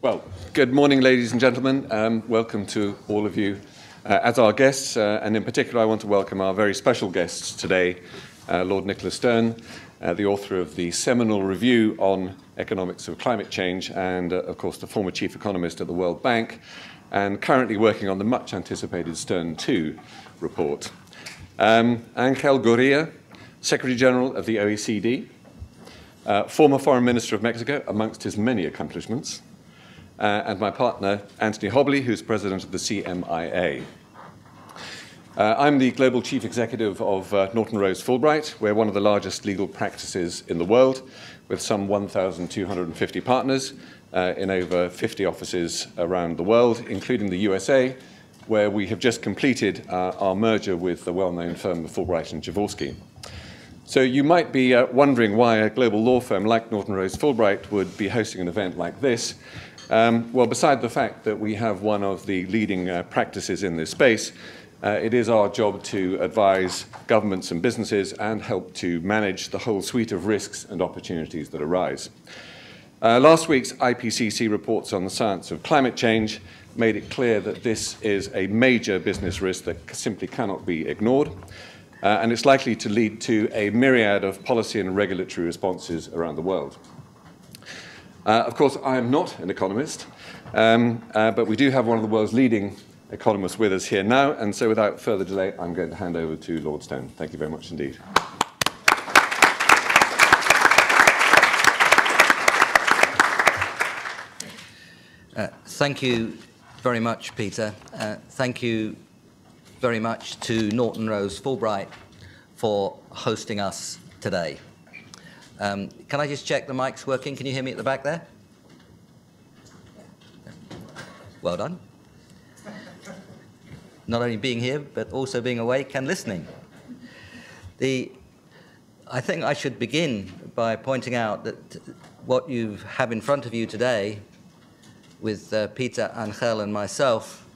Well, good morning, ladies and gentlemen. Welcome to all of you as our guests, and in particular, I want to welcome our very special guests today, Lord Nicholas Stern, the author of the seminal review on economics of climate change, and of course, the former chief economist at the World Bank, and currently working on the much-anticipated Stern 2 report. Angel Gurria, Secretary General of the OECD, former Foreign Minister of Mexico, amongst his many accomplishments, and my partner, Anthony Hobley, who's president of the CMIA. I'm the Global Chief Executive of Norton Rose Fulbright. We're one of the largest legal practices in the world, with some 1,250 partners in over 50 offices around the world, including the USA, where we have just completed our merger with the well-known firm of Fulbright and Jaworski. So you might be wondering why a global law firm like Norton Rose Fulbright would be hosting an event like this. Well, beside the fact that we have one of the leading practices in this space, it is our job to advise governments and businesses and help to manage the whole suite of risks and opportunities that arise. Last week's IPCC reports on the science of climate change made it clear that this is a major business risk that simply cannot be ignored, and it's likely to lead to a myriad of policy and regulatory responses around the world. Of course, I am not an economist, but we do have one of the world's leading economists with us here now, and so without further delay, I'm going to hand over to Lord Stern. Thank you very much indeed. Thank you very much, Peter. Thank you very much to Norton Rose Fulbright for hosting us today. Can I just check the mic's working? Can you hear me at the back there? Well done. Not only being here, but also being awake and listening. I think I should begin by pointing out that what you have in front of you today with Peter, Angel, and myself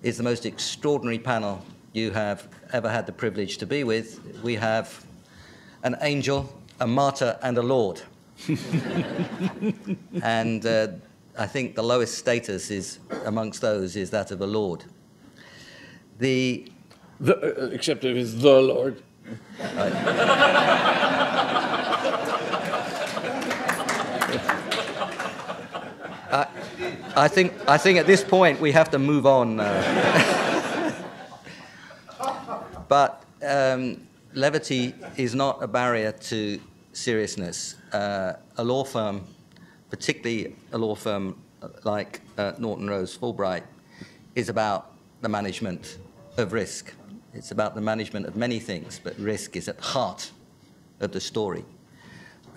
is the most extraordinary panel you have ever had the privilege to be with. We have an angel, a martyr, and a lord. And I think the lowest status is amongst those is that of a lord. Except if it's the Lord. I think at this point we have to move on. But levity is not a barrier to seriousness. A law firm, particularly a law firm like Norton Rose Fulbright, is about the management of risk. It's about the management of many things, but risk is at the heart of the story.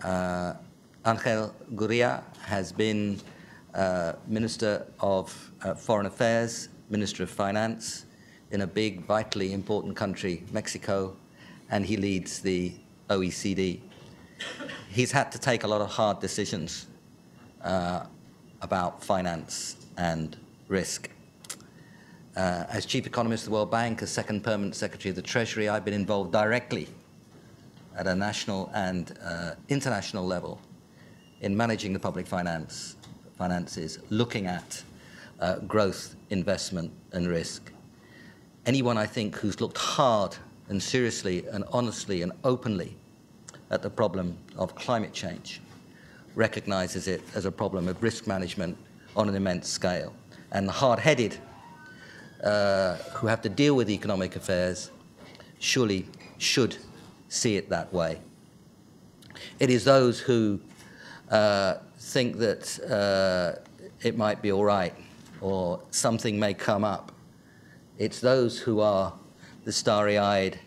Angel Gurria has been Minister of Foreign Affairs, Minister of Finance in a big, vitally important country, Mexico, and he leads the OECD. He's had to take a lot of hard decisions about finance and risk. As Chief Economist of the World Bank, as Second Permanent Secretary of the Treasury, I've been involved directly at a national and international level in managing the public finances, looking at growth, investment, and risk. Anyone, I think, who's looked hard and seriously and honestly and openly at the problem of climate change recognizes it as a problem of risk management on an immense scale. And the hard-headed who have to deal with economic affairs surely should see it that way. It is those who think that it might be all right or something may come up. It's those who are the starry-eyed,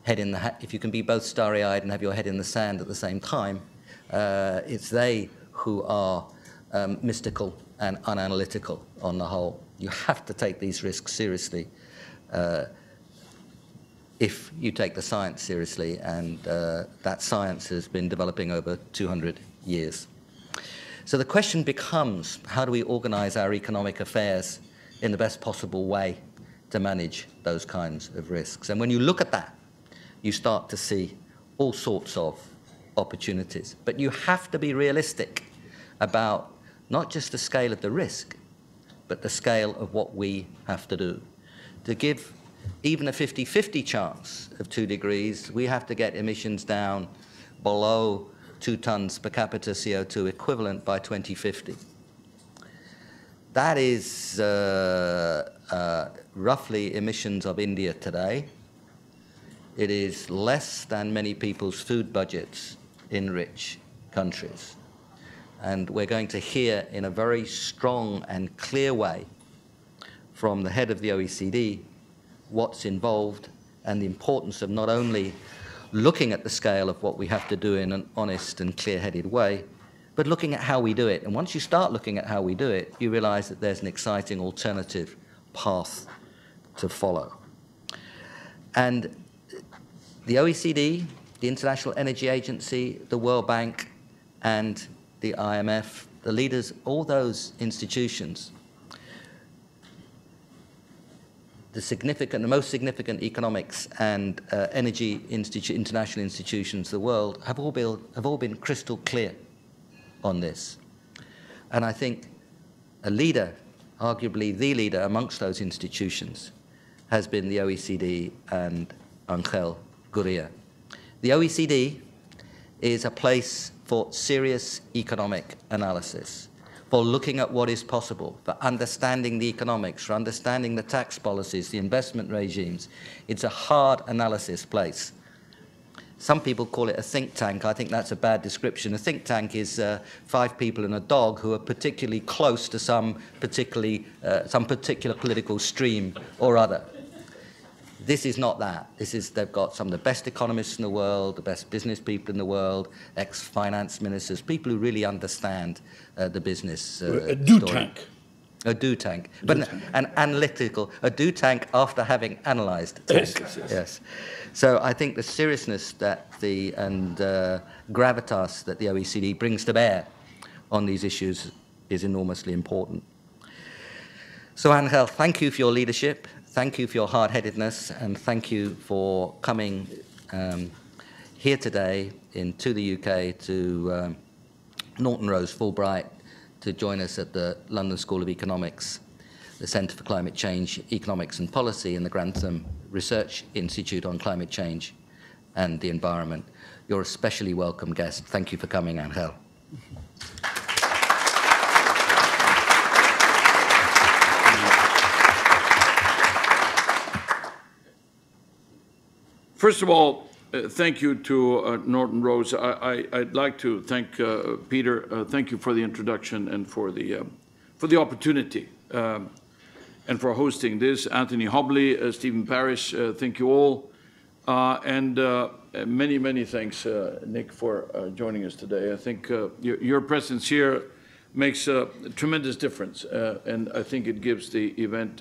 head in the if you can be both starry-eyed and have your head in the sand at the same time, it's they who are mystical and unanalytical on the whole. You have to take these risks seriously if you take the science seriously, and that science has been developing over 200 years. So the question becomes, how do we organize our economic affairs in the best possible way to manage those kinds of risks? And when you look at that, you start to see all sorts of opportunities. But you have to be realistic about not just the scale of the risk, but the scale of what we have to do. To give even a 50-50 chance of 2 degrees, we have to get emissions down below 2 tons per capita CO2 equivalent by 2050. That is roughly emissions of India today. It is less than many people's food budgets in rich countries. And we're going to hear in a very strong and clear way from the head of the OECD what's involved and the importance of not only looking at the scale of what we have to do in an honest and clear-headed way, but looking at how we do it. And once you start looking at how we do it, you realize that there's an exciting alternative path to follow. And the OECD, the International Energy Agency, the World Bank, and the IMF, the leaders, all those institutions, the most significant economics and energy international institutions of the world have all been crystal clear on this. And I think a leader, arguably the leader amongst those institutions, has been the OECD and Angel Gurria. The OECD is a place for serious economic analysis, for looking at what is possible, for understanding the economics, for understanding the tax policies, the investment regimes. It's a hard analysis place. Some people call it a think tank. I think that's a bad description. A think tank is 5 people and a dog who are particularly close to some particular political stream or other. This is not that. They've got some of the best economists in the world, the best business people in the world, ex-finance ministers, people who really understand the business a do tank. A do tank. But an analytical, a do tank after having analysed tank. Yes. So I think the seriousness and gravitas that the OECD brings to bear on these issues is enormously important. So Angel, thank you for your leadership. Thank you for your hard-headedness, and thank you for coming here today to the UK, to Norton Rose Fulbright, to join us at the London School of Economics, the Centre for Climate Change, Economics and Policy, and the Grantham Research Institute on Climate Change and the Environment. You're a especially welcome guest. Thank you for coming, Angel. First of all, thank you to Norton Rose. I'd like to thank Peter. Thank you for the introduction and for the opportunity and for hosting this. Anthony Hobley, Stephen Parrish, thank you all. And many, many thanks, Nick, for joining us today. I think your presence here makes a tremendous difference, and I think it gives the event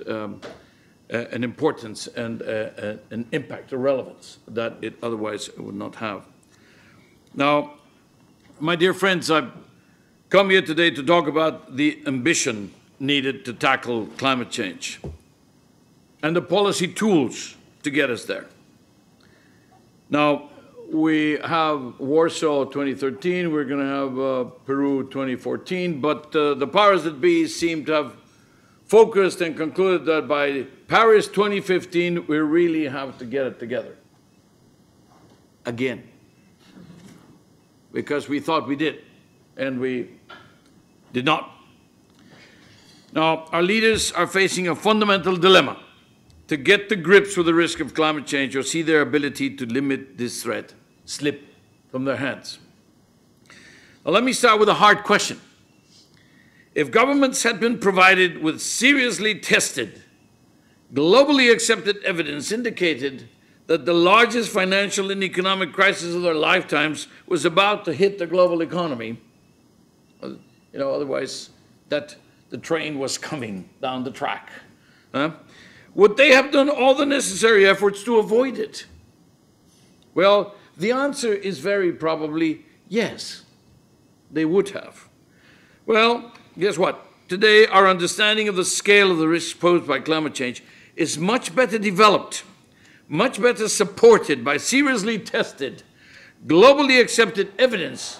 an importance and an impact, a relevance that it otherwise would not have. Now, my dear friends, I've come here today to talk about the ambition needed to tackle climate change and the policy tools to get us there. Now, we have Warsaw 2013, we're going to have Peru 2014, but the powers that be seem to have focused and concluded that by Paris 2015, we really have to get it together. Again. Because we thought we did, and we did not. Now, our leaders are facing a fundamental dilemma: to get to grips with the risk of climate change or see their ability to limit this threat slip from their hands. Now, let me start with a hard question. If governments had been provided with seriously tested, globally accepted evidence indicated that the largest financial and economic crisis of their lifetimes was about to hit the global economy, otherwise that the train was coming down the track, would they have done all the necessary efforts to avoid it? Well, the answer is very probably yes, they would have. Well, guess what? Today, our understanding of the scale of the risks posed by climate change is much better developed, much better supported by seriously tested, globally accepted evidence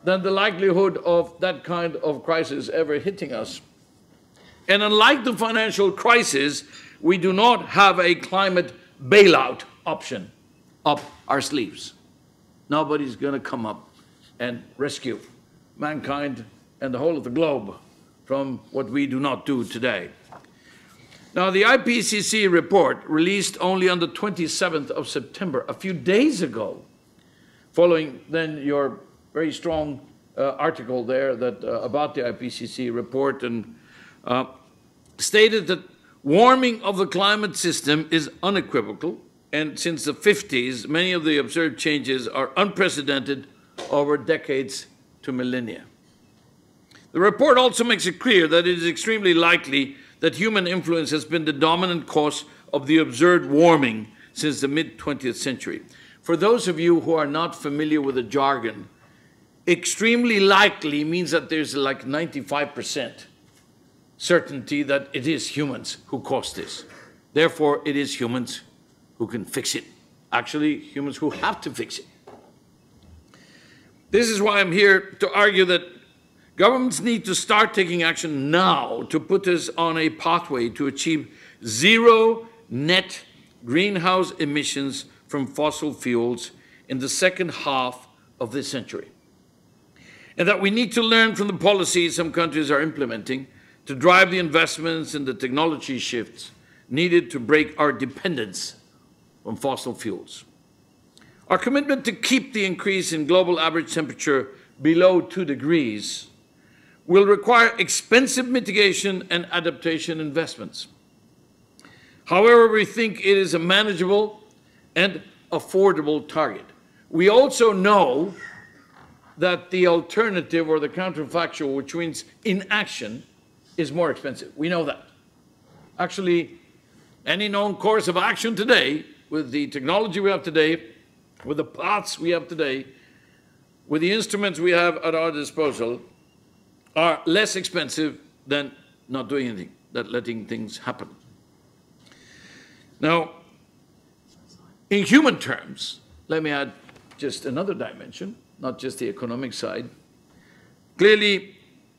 than the likelihood of that kind of crisis ever hitting us. And unlike the financial crisis, we do not have a climate bailout option up our sleeves. Nobody's going to come up and rescue mankind and the whole of the globe from what we do not do today. Now, the IPCC report, released only on the 27th of September, a few days ago, following then your very strong article there that, about the IPCC report, and stated that warming of the climate system is unequivocal, and since the 50s, many of the observed changes are unprecedented over decades to millennia. The report also makes it clear that it is extremely likely that human influence has been the dominant cause of the observed warming since the mid-20th century. For those of you who are not familiar with the jargon, extremely likely means that there's like 95% certainty that it is humans who caused this. Therefore, it is humans who can fix it. Actually, humans who have to fix it. This is why I'm here to argue that governments need to start taking action now to put us on a pathway to achieve zero net greenhouse emissions from fossil fuels in the second half of this century. And that we need to learn from the policies some countries are implementing to drive the investments and the technology shifts needed to break our dependence on fossil fuels. Our commitment to keep the increase in global average temperature below 2 degrees will require expensive mitigation and adaptation investments. However, we think it is a manageable and affordable target. We also know that the alternative, or the counterfactual, which means inaction, is more expensive. We know that. Actually, any known course of action today, with the technology we have today, with the paths we have today, with the instruments we have at our disposal, are less expensive than not doing anything, than letting things happen. Now, in human terms, let me add just another dimension, not just the economic side. Clearly,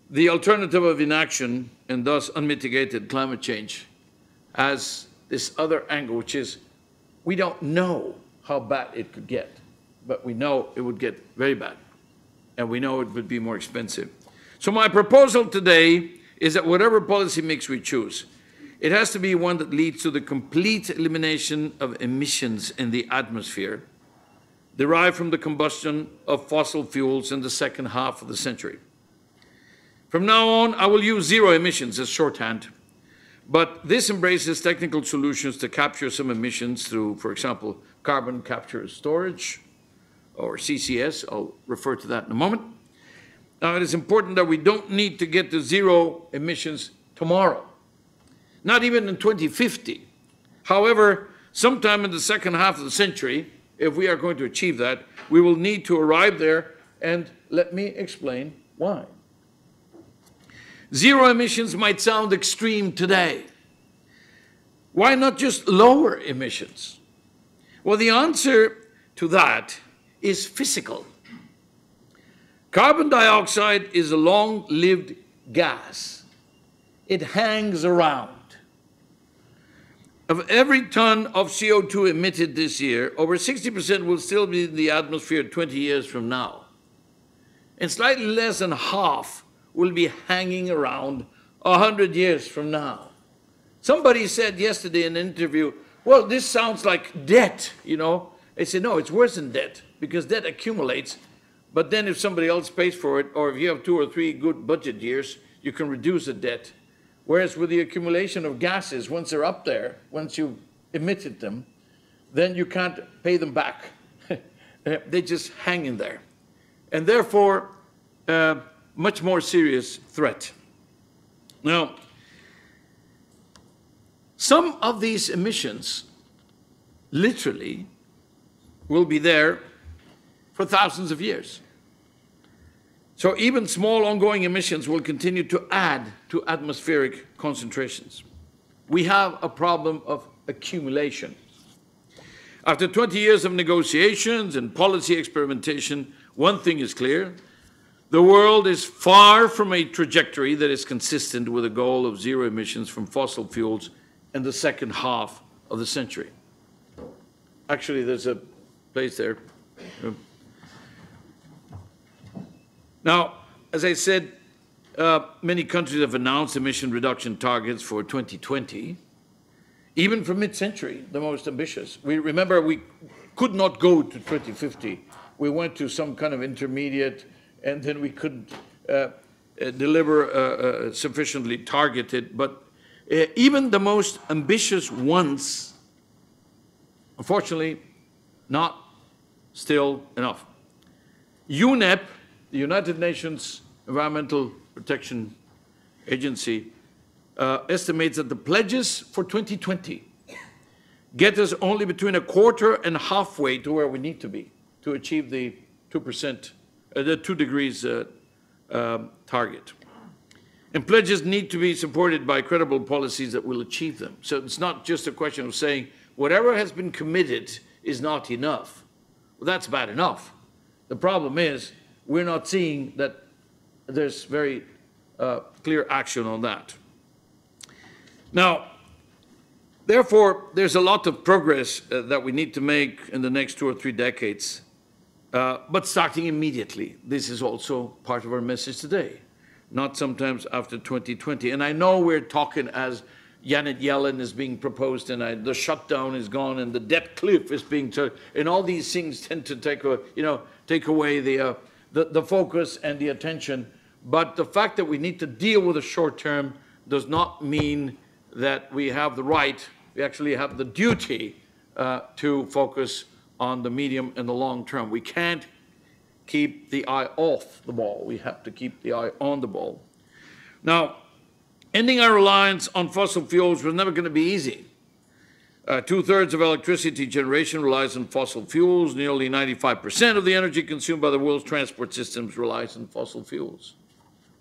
the alternative of inaction, and thus unmitigated climate change, has this other angle, which is we don't know how bad it could get, but we know it would get very bad, and we know it would be more expensive. So my proposal today is that whatever policy mix we choose, it has to be one that leads to the complete elimination of emissions in the atmosphere derived from the combustion of fossil fuels in the second half of the century. From now on, I will use zero emissions as shorthand, but this embraces technical solutions to capture some emissions through, for example, carbon capture and storage, or CCS. I'll refer to that in a moment. Now, it is important that we don't need to get to zero emissions tomorrow, not even in 2050. However, sometime in the second half of the century, if we are going to achieve that, we will need to arrive there, and let me explain why. Zero emissions might sound extreme today. Why not just lower emissions? Well, the answer to that is physical. Carbon dioxide is a long-lived gas. It hangs around. Of every ton of CO2 emitted this year, over 60% will still be in the atmosphere 20 years from now. And slightly less than half will be hanging around 100 years from now. Somebody said yesterday in an interview, well, this sounds like debt, you know. I said, no, it's worse than debt, because debt accumulates. But then if somebody else pays for it, or if you have 2 or 3 good budget years, you can reduce the debt. Whereas with the accumulation of gases, once they're up there, once you've emitted them, then you can't pay them back. They just hang in there. And therefore, much more serious threat. Now, some of these emissions literally will be there for thousands of years. So even small ongoing emissions will continue to add to atmospheric concentrations. We have a problem of accumulation. After 20 years of negotiations and policy experimentation, one thing is clear: The world is far from a trajectory that is consistent with a goal of zero emissions from fossil fuels in the second half of the century. Actually, there's a place there. Now, as I said, many countries have announced emission reduction targets for 2020, even for mid-century, the most ambitious. We remember we could not go to 2050. We went to some kind of intermediate, and then we couldn't deliver sufficiently targeted. But even the most ambitious ones, unfortunately, not still enough. UNEP, the United Nations Environmental Protection Agency, estimates that the pledges for 2020 get us only between a quarter and halfway to where we need to be to achieve the 2%, the 2 degrees target. And pledges need to be supported by credible policies that will achieve them. So it's not just a question of saying whatever has been committed is not enough. Well, that's bad enough. The problem is we're not seeing that there's very clear action on that. Now, therefore, there's a lot of progress that we need to make in the next 2 or 3 decades, but starting immediately. This is also part of our message today, not sometimes after 2020. And I know we're talking as Janet Yellen is being proposed, and the shutdown is gone, and the debt cliff is being turned, and all these things tend to take away the focus and the attention. But the fact that we need to deal with the short term does not mean that we have the right, we actually have the duty to focus on the medium and the long term. We can't keep the eye off the ball. We have to keep the eye on the ball. Now, ending our reliance on fossil fuels was never going to be easy. 2/3 of electricity generation relies on fossil fuels. Nearly 95% of the energy consumed by the world's transport systems relies on fossil fuels.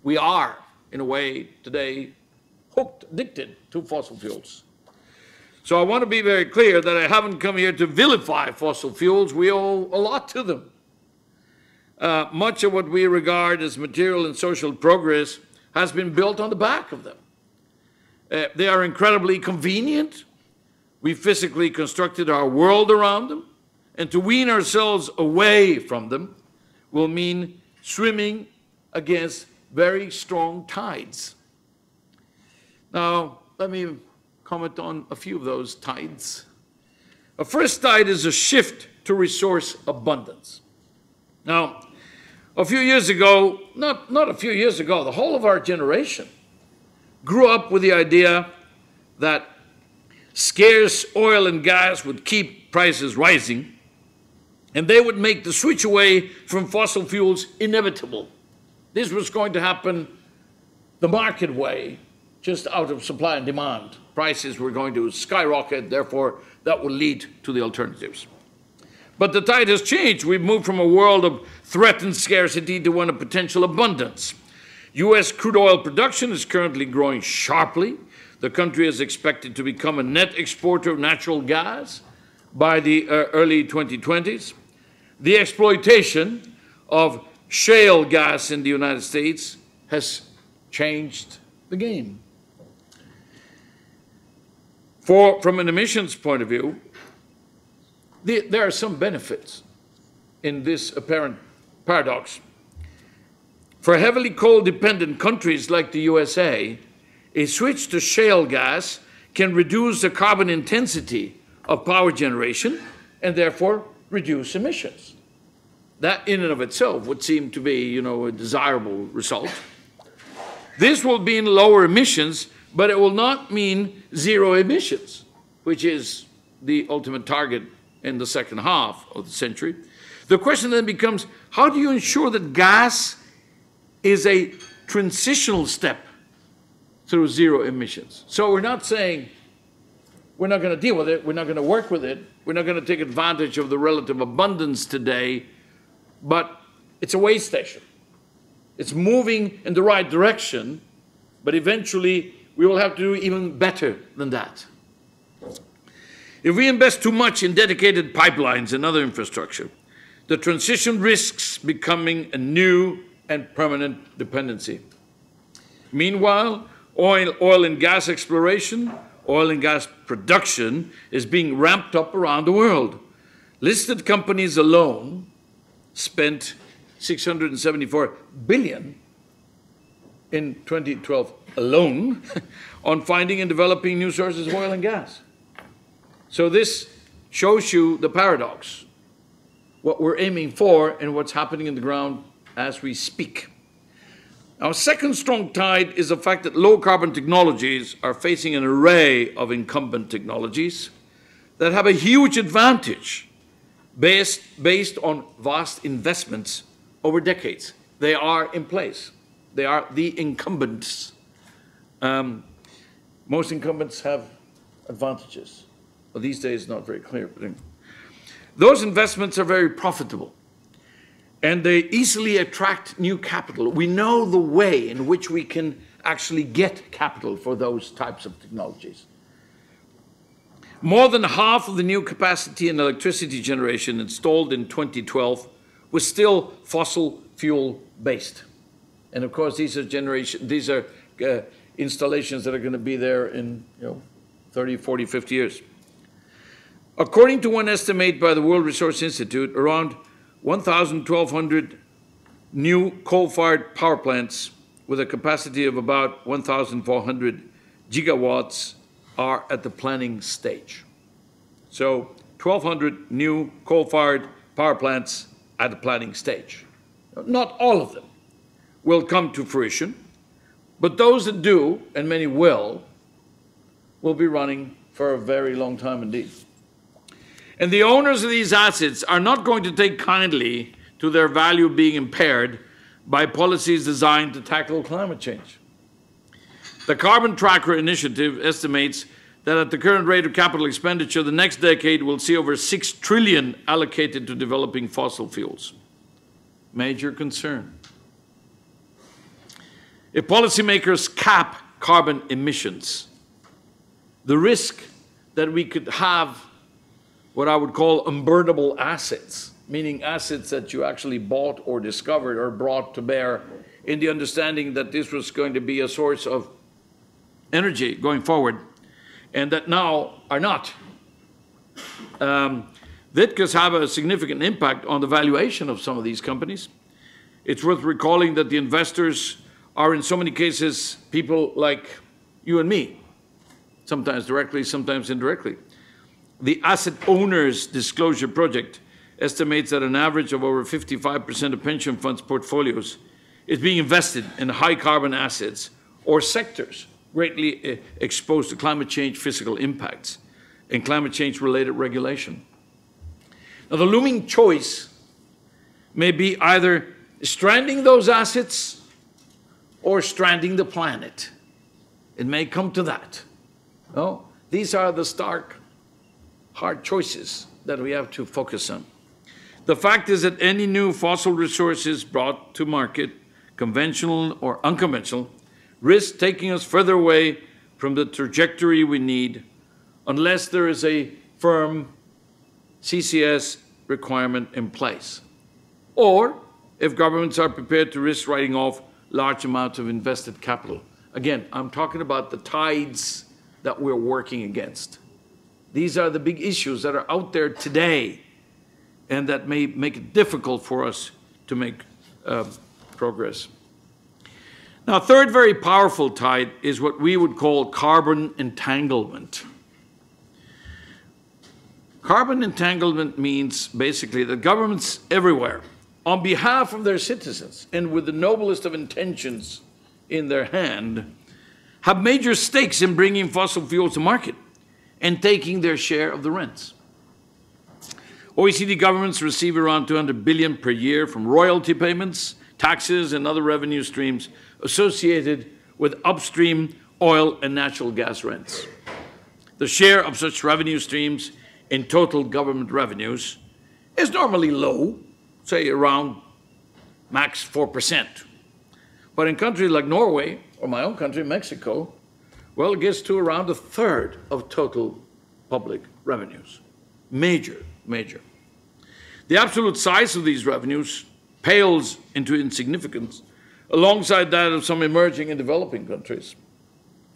We are, in a way, today, hooked, addicted to fossil fuels. So I want to be very clear that I haven't come here to vilify fossil fuels. We owe a lot to them. Much of what we regard as material and social progress has been built on the back of them. They are incredibly convenient. We physically constructed our world around them, and to wean ourselves away from them will mean swimming against very strong tides. Now, let me comment on a few of those tides. A first tide is a shift to resource abundance. Now, a few years ago, not a few years ago, the whole of our generation grew up with the idea that scarce oil and gas would keep prices rising, and they would make the switch away from fossil fuels inevitable. This was going to happen the market way, just out of supply and demand. Prices were going to skyrocket, therefore that will lead to the alternatives. But the tide has changed. We've moved from a world of threatened scarcity to one of potential abundance. U.S. crude oil production is currently growing sharply. The country is expected to become a net exporter of natural gas by the early 2020s. The exploitation of shale gas in the United States has changed the game. From an emissions point of view, there are some benefits in this apparent paradox. For heavily coal-dependent countries like the USA, a switch to shale gas can reduce the carbon intensity of power generation and therefore reduce emissions. That in and of itself would seem to be, a desirable result. This will mean lower emissions, but it will not mean zero emissions, which is the ultimate target in the second half of the century. The question then becomes, how do you ensure that gas is a transitional step through zero emissions? So we're not saying we're not going to deal with it, we're not going to work with it, we're not going to take advantage of the relative abundance today, but it's a way station. It's moving in the right direction, but eventually we will have to do even better than that. If we invest too much in dedicated pipelines and other infrastructure, the transition risks becoming a new and permanent dependency. Meanwhile, oil and gas exploration, oil and gas production is being ramped up around the world. Listed companies alone spent $674 billion in 2012 alone on finding and developing new sources of oil and gas. So this shows you the paradox, what we're aiming for and what's happening in the ground as we speak. Our second strong tide is the fact that low-carbon technologies are facing an array of incumbent technologies that have a huge advantage based on vast investments over decades. They are in place. They are the incumbents. Most incumbents have advantages. Well, these days, not very clear. But those investments are very profitable, and they easily attract new capital. We know the way in which we can actually get capital for those types of technologies. More than half of the new capacity in electricity generation installed in 2012 was still fossil fuel based. And of course, these are installations that are going to be there in 30, 40, 50 years. According to one estimate by the World Resources Institute, around 1,200 new coal-fired power plants with a capacity of about 1,400 gigawatts are at the planning stage. So 1,200 new coal-fired power plants at the planning stage. Not all of them will come to fruition, but those that do, and many will be running for a very long time indeed. And the owners of these assets are not going to take kindly to their value being impaired by policies designed to tackle climate change. The Carbon Tracker Initiative estimates that at the current rate of capital expenditure, the next decade will see over $6 trillion allocated to developing fossil fuels. Major concern. If policymakers cap carbon emissions, the risk that we could have what I would call unburnable assets, meaning assets that you actually bought or discovered or brought to bear in the understanding that this was going to be a source of energy going forward, and that now are not. That could have a significant impact on the valuation of some of these companies. It's worth recalling that the investors are in so many cases people like you and me, sometimes directly, sometimes indirectly. The Asset Owners Disclosure Project estimates that an average of over 55% of pension funds' portfolios is being invested in high-carbon assets or sectors greatly exposed to climate change physical impacts and climate change-related regulation. Now, the looming choice may be either stranding those assets or stranding the planet. It may come to that. No? These are the stark, hard choices that we have to focus on. The fact is that any new fossil resources brought to market, conventional or unconventional, risk taking us further away from the trajectory we need unless there is a firm CCS requirement in place, or if governments are prepared to risk writing off large amounts of invested capital. Again, I'm talking about the tides that we're working against. These are the big issues that are out there today and that may make it difficult for us to make progress. Now, a third very powerful tide is what we would call carbon entanglement. Carbon entanglement means basically that governments everywhere, on behalf of their citizens and with the noblest of intentions in their hand, have major stakes in bringing fossil fuels to market and taking their share of the rents. OECD governments receive around $200 billion per year from royalty payments, taxes, and other revenue streams associated with upstream oil and natural gas rents. The share of such revenue streams in total government revenues is normally low, say around max 4%. But in countries like Norway, or my own country, Mexico, well, it gets to around a third of total public revenues. Major, major. The absolute size of these revenues pales into insignificance alongside that of some emerging and developing countries.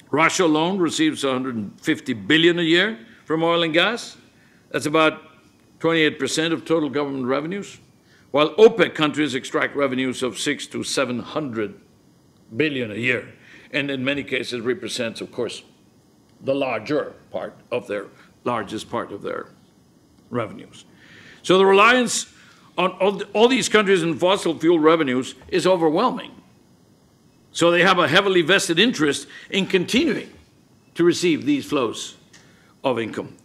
Russia alone receives 150 billion a year from oil and gas. That's about 28% of total government revenues, while OPEC countries extract revenues of 600 to 700 billion a year, and in many cases represents, of course, the largest part of their revenues. So the reliance on all these countries in fossil fuel revenues is overwhelming. So they have a heavily vested interest in continuing to receive these flows of income.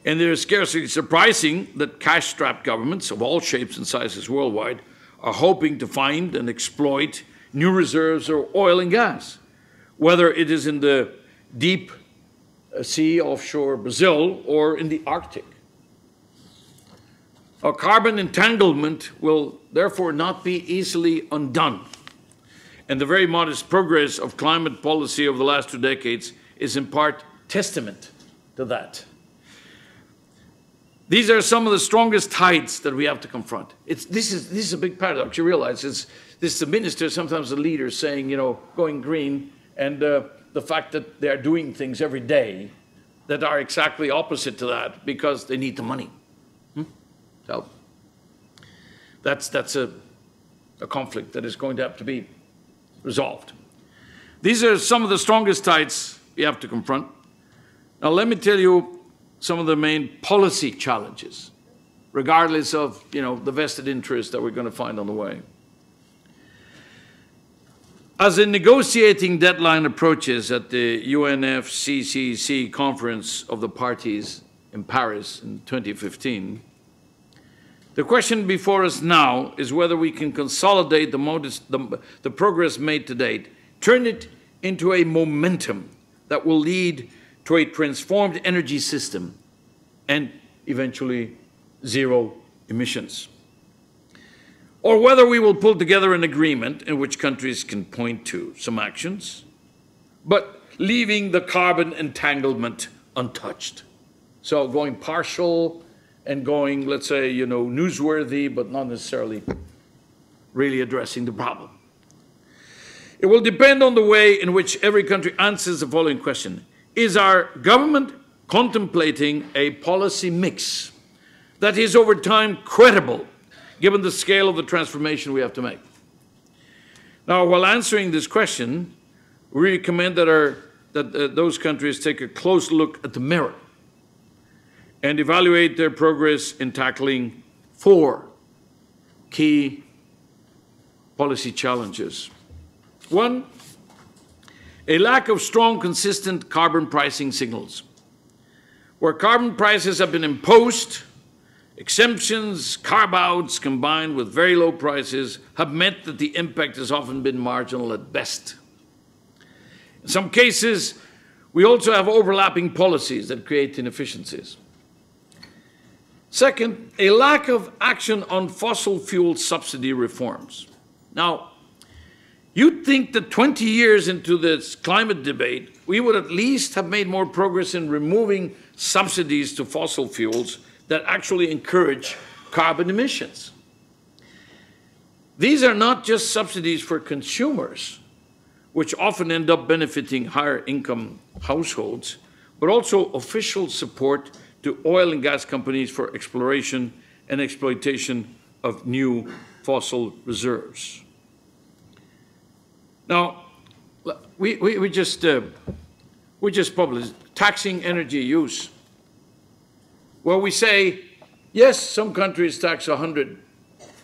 And it is scarcely surprising that cash-strapped governments of all shapes and sizes worldwide are hoping to find and exploit new reserves of oil and gas, whether it is in the deep sea offshore Brazil or in the Arctic. Our carbon entanglement will therefore not be easily undone. And the very modest progress of climate policy over the last 2 decades is in part testament to that. These are some of the strongest tides that we have to confront. This is a big paradox. You realize this is the minister, sometimes the leader, saying, you know, going green, and the fact that they are doing things every day that are exactly opposite to that because they need the money. So that's a conflict that is going to have to be resolved. These are some of the strongest tides we have to confront. Now let me tell you some of the main policy challenges, regardless of, you know, the vested interest that we're going to find on the way. As the negotiating deadline approaches at the UNFCCC conference of the parties in Paris in 2015, the question before us now is whether we can consolidate the progress made to date, turn it into a momentum that will lead to a transformed energy system and eventually zero emissions. Or whether we will pull together an agreement in which countries can point to some actions, but leaving the carbon entanglement untouched. So going partial and going, let's say, you know, newsworthy, but not necessarily really addressing the problem. It will depend on the way in which every country answers the following question. Is our government contemplating a policy mix that is over time credible, given the scale of the transformation we have to make? Now, while answering this question, we recommend that those countries take a close look at the mirror and evaluate their progress in tackling 4 key policy challenges. 1, a lack of strong, consistent carbon pricing signals. Where carbon prices have been imposed, exemptions, carve-outs combined with very low prices have meant that the impact has often been marginal at best. In some cases, we also have overlapping policies that create inefficiencies. Second, a lack of action on fossil fuel subsidy reforms. Now, you'd think that 20 years into this climate debate, we would at least have made more progress in removing subsidies to fossil fuels that actually encourage carbon emissions. These are not just subsidies for consumers, which often end up benefiting higher income households, but also official support to oil and gas companies for exploration and exploitation of new fossil reserves. Now, we just published taxing energy use, where we say, yes, some countries tax 100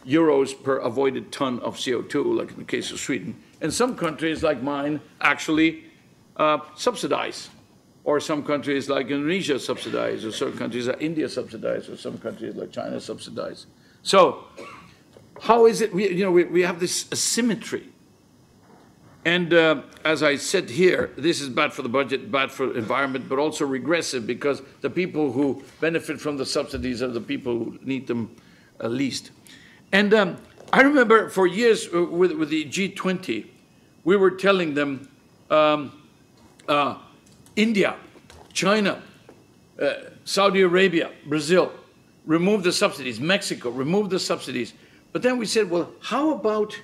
euros per avoided ton of CO2, like in the case of Sweden, and some countries like mine actually subsidize, or some countries like Indonesia subsidize, or some countries like India subsidize, or some countries like China subsidize. So how is it, we have this asymmetry. And as I said here, this is bad for the budget, bad for the environment, but also regressive because the people who benefit from the subsidies are the people who need them least. And I remember for years with the G20, we were telling them India, China, Saudi Arabia, Brazil, remove the subsidies. Mexico, remove the subsidies. But then we said, well, how about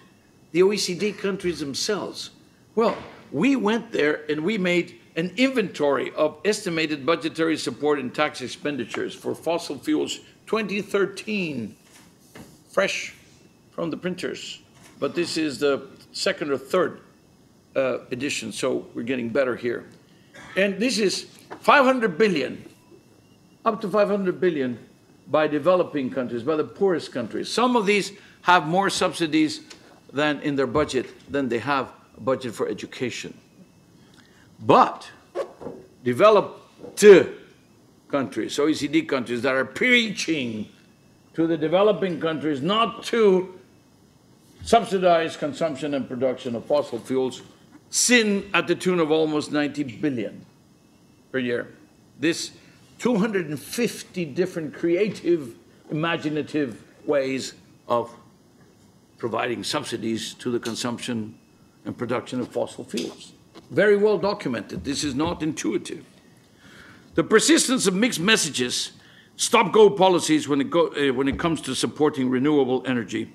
the OECD countries themselves? Well, we went there and we made an inventory of estimated budgetary support and tax expenditures for fossil fuels 2013, fresh from the printers. But this is the second or third edition, so we're getting better here. And this is 500 billion, up to 500 billion by developing countries, by the poorest countries. Some of these have more subsidies than in their budget than they have a budget for education. But developed countries, OECD countries that are preaching to the developing countries not to subsidize consumption and production of fossil fuels, sin at the tune of almost 90 billion per year. This 250 different creative, imaginative ways of providing subsidies to the consumption and production of fossil fuels. Very well documented. This is not intuitive. The persistence of mixed messages, stop-go policies when it comes to supporting renewable energy,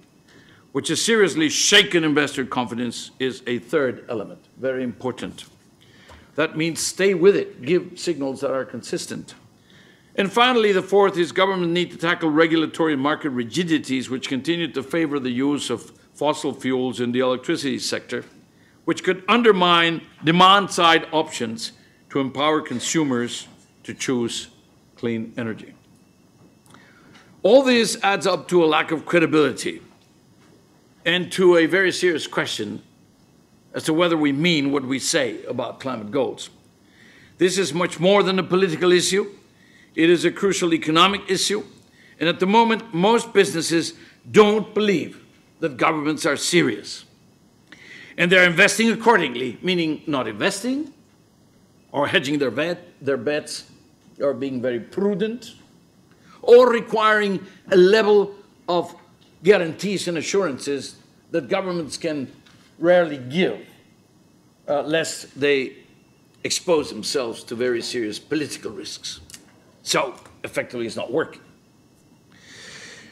which has seriously shaken investor confidence, is a third element, very important. That means stay with it, give signals that are consistent. And finally, the fourth is government need to tackle regulatory and market rigidities which continue to favor the use of fossil fuels in the electricity sector, which could undermine demand-side options to empower consumers to choose clean energy. All this adds up to a lack of credibility and to a very serious question as to whether we mean what we say about climate goals. This is much more than a political issue. It is a crucial economic issue. And at the moment, most businesses don't believe that governments are serious. And they're investing accordingly, meaning not investing or hedging their bets or being very prudent or requiring a level of guarantees and assurances that governments can rarely give, lest they expose themselves to very serious political risks. So, effectively, it's not working.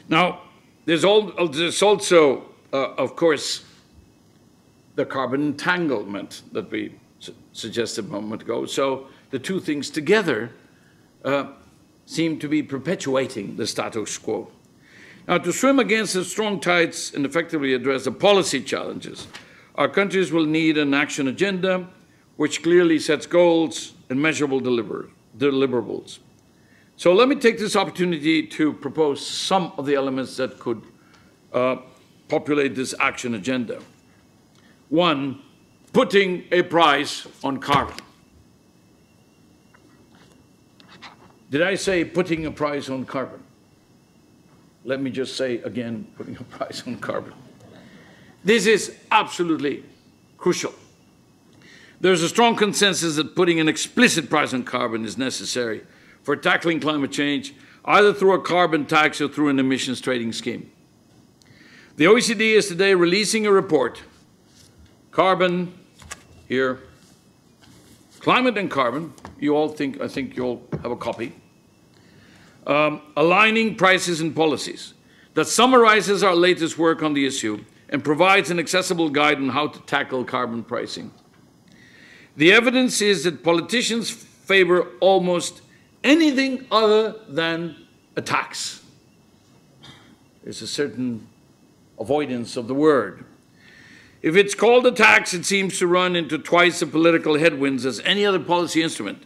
Now, there's also, of course, the carbon entanglement that we suggested a moment ago. So the two things together seem to be perpetuating the status quo. Now, to swim against the strong tides and effectively address the policy challenges, our countries will need an action agenda which clearly sets goals and measurable deliverables. So let me take this opportunity to propose some of the elements that could populate this action agenda. One, putting a price on carbon. Did I say putting a price on carbon? Let me just say again, putting a price on carbon. This is absolutely crucial. There's a strong consensus that putting an explicit price on carbon is necessary for tackling climate change, either through a carbon tax or through an emissions trading scheme. The OECD is today releasing a report, Carbon, here, Climate and Carbon, I think you all have a copy, aligning prices and policies, that summarizes our latest work on the issue and provides an accessible guide on how to tackle carbon pricing. The evidence is that politicians favor almost anything other than a tax. There's a certain avoidance of the word. If it's called a tax, it seems to run into twice the political headwinds as any other policy instrument.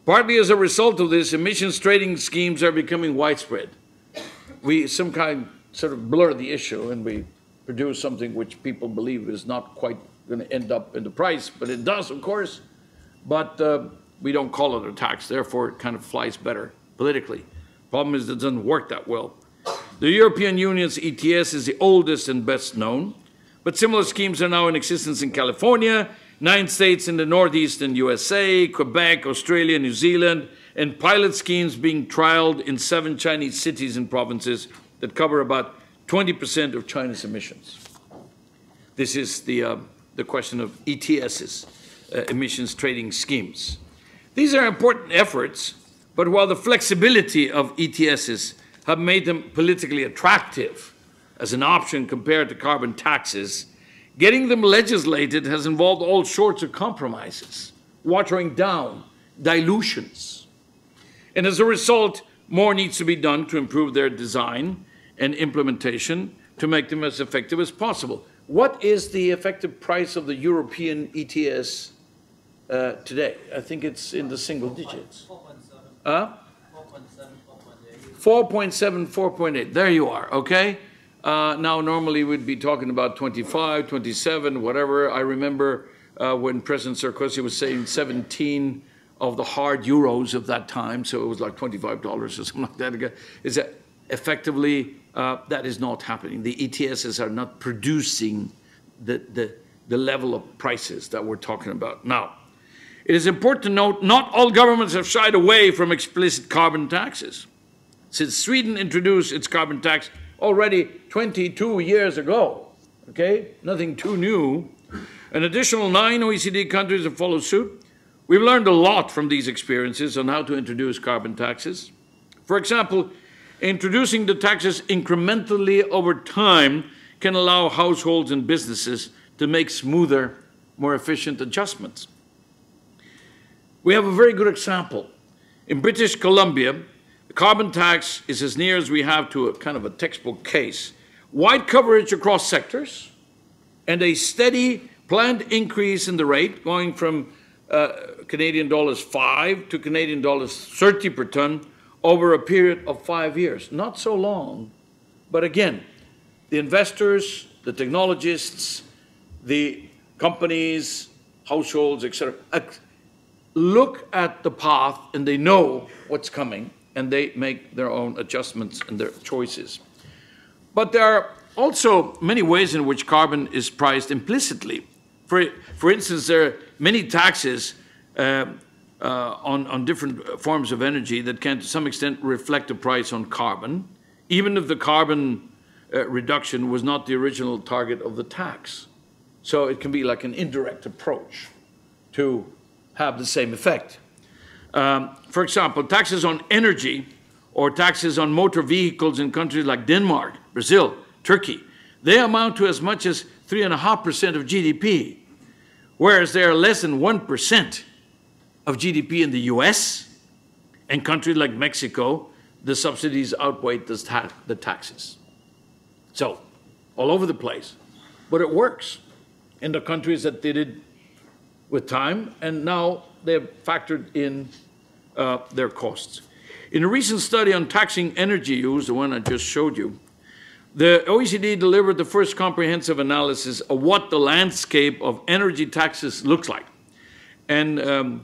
Partly as a result of this, emissions trading schemes are becoming widespread. We some kind sort of blur the issue and we produce something which people believe is not quite going to end up in the price, but it does, of course. But we don't call it a tax, therefore it kind of flies better politically. Problem is it doesn't work that well. The European Union's ETS is the oldest and best known, but similar schemes are now in existence in California, 9 states in the northeastern USA, Quebec, Australia, New Zealand, and pilot schemes being trialed in 7 Chinese cities and provinces that cover about 20% of China's emissions. This is the question of ETSs, emissions trading schemes. These are important efforts, but while the flexibility of ETSs have made them politically attractive, as an option compared to carbon taxes, getting them legislated has involved all sorts of compromises, watering down, dilutions. And as a result, more needs to be done to improve their design and implementation to make them as effective as possible. What is the effective price of the European ETS today? I think it's in the single digits. 4.7, 4.8. There you are, okay? Now, normally we'd be talking about 25, 27, whatever. I remember when President Sarkozy was saying 17 of the hard euros of that time, so it was like $25 or something like that. Is that effectively, that is not happening. The ETSs are not producing the level of prices that we're talking about. Now, it is important to note, not all governments have shied away from explicit carbon taxes. Since Sweden introduced its carbon tax already 22 years ago, okay? Nothing too new. An additional 9 OECD countries have followed suit. We've learned a lot from these experiences on how to introduce carbon taxes. For example, introducing the taxes incrementally over time can allow households and businesses to make smoother, more efficient adjustments. We have a very good example. In British Columbia, the carbon tax is as near as we have to a kind of a textbook case. Wide coverage across sectors and a steady planned increase in the rate going from Canadian dollars 5 to Canadian dollars 30 per ton over a period of 5 years. Not so long, but again, the investors, the technologists, the companies, households, etc., look at the path and they know what's coming and they make their own adjustments and their choices. But there are also many ways in which carbon is priced implicitly. For instance, there are many taxes on different forms of energy that can to some extent reflect the price on carbon, even if the carbon reduction was not the original target of the tax. So it can be like an indirect approach to have the same effect. For example, taxes on energy or taxes on motor vehicles in countries like Denmark, Brazil, Turkey, they amount to as much as 3.5% of GDP, whereas they are less than 1% of GDP in the US and countries like Mexico, the subsidies outweigh the taxes. So, all over the place. But it works in the countries that did it with time, and now they have factored in their costs. In a recent study on taxing energy use, the one I just showed you, the OECD delivered the first comprehensive analysis of what the landscape of energy taxes looks like. And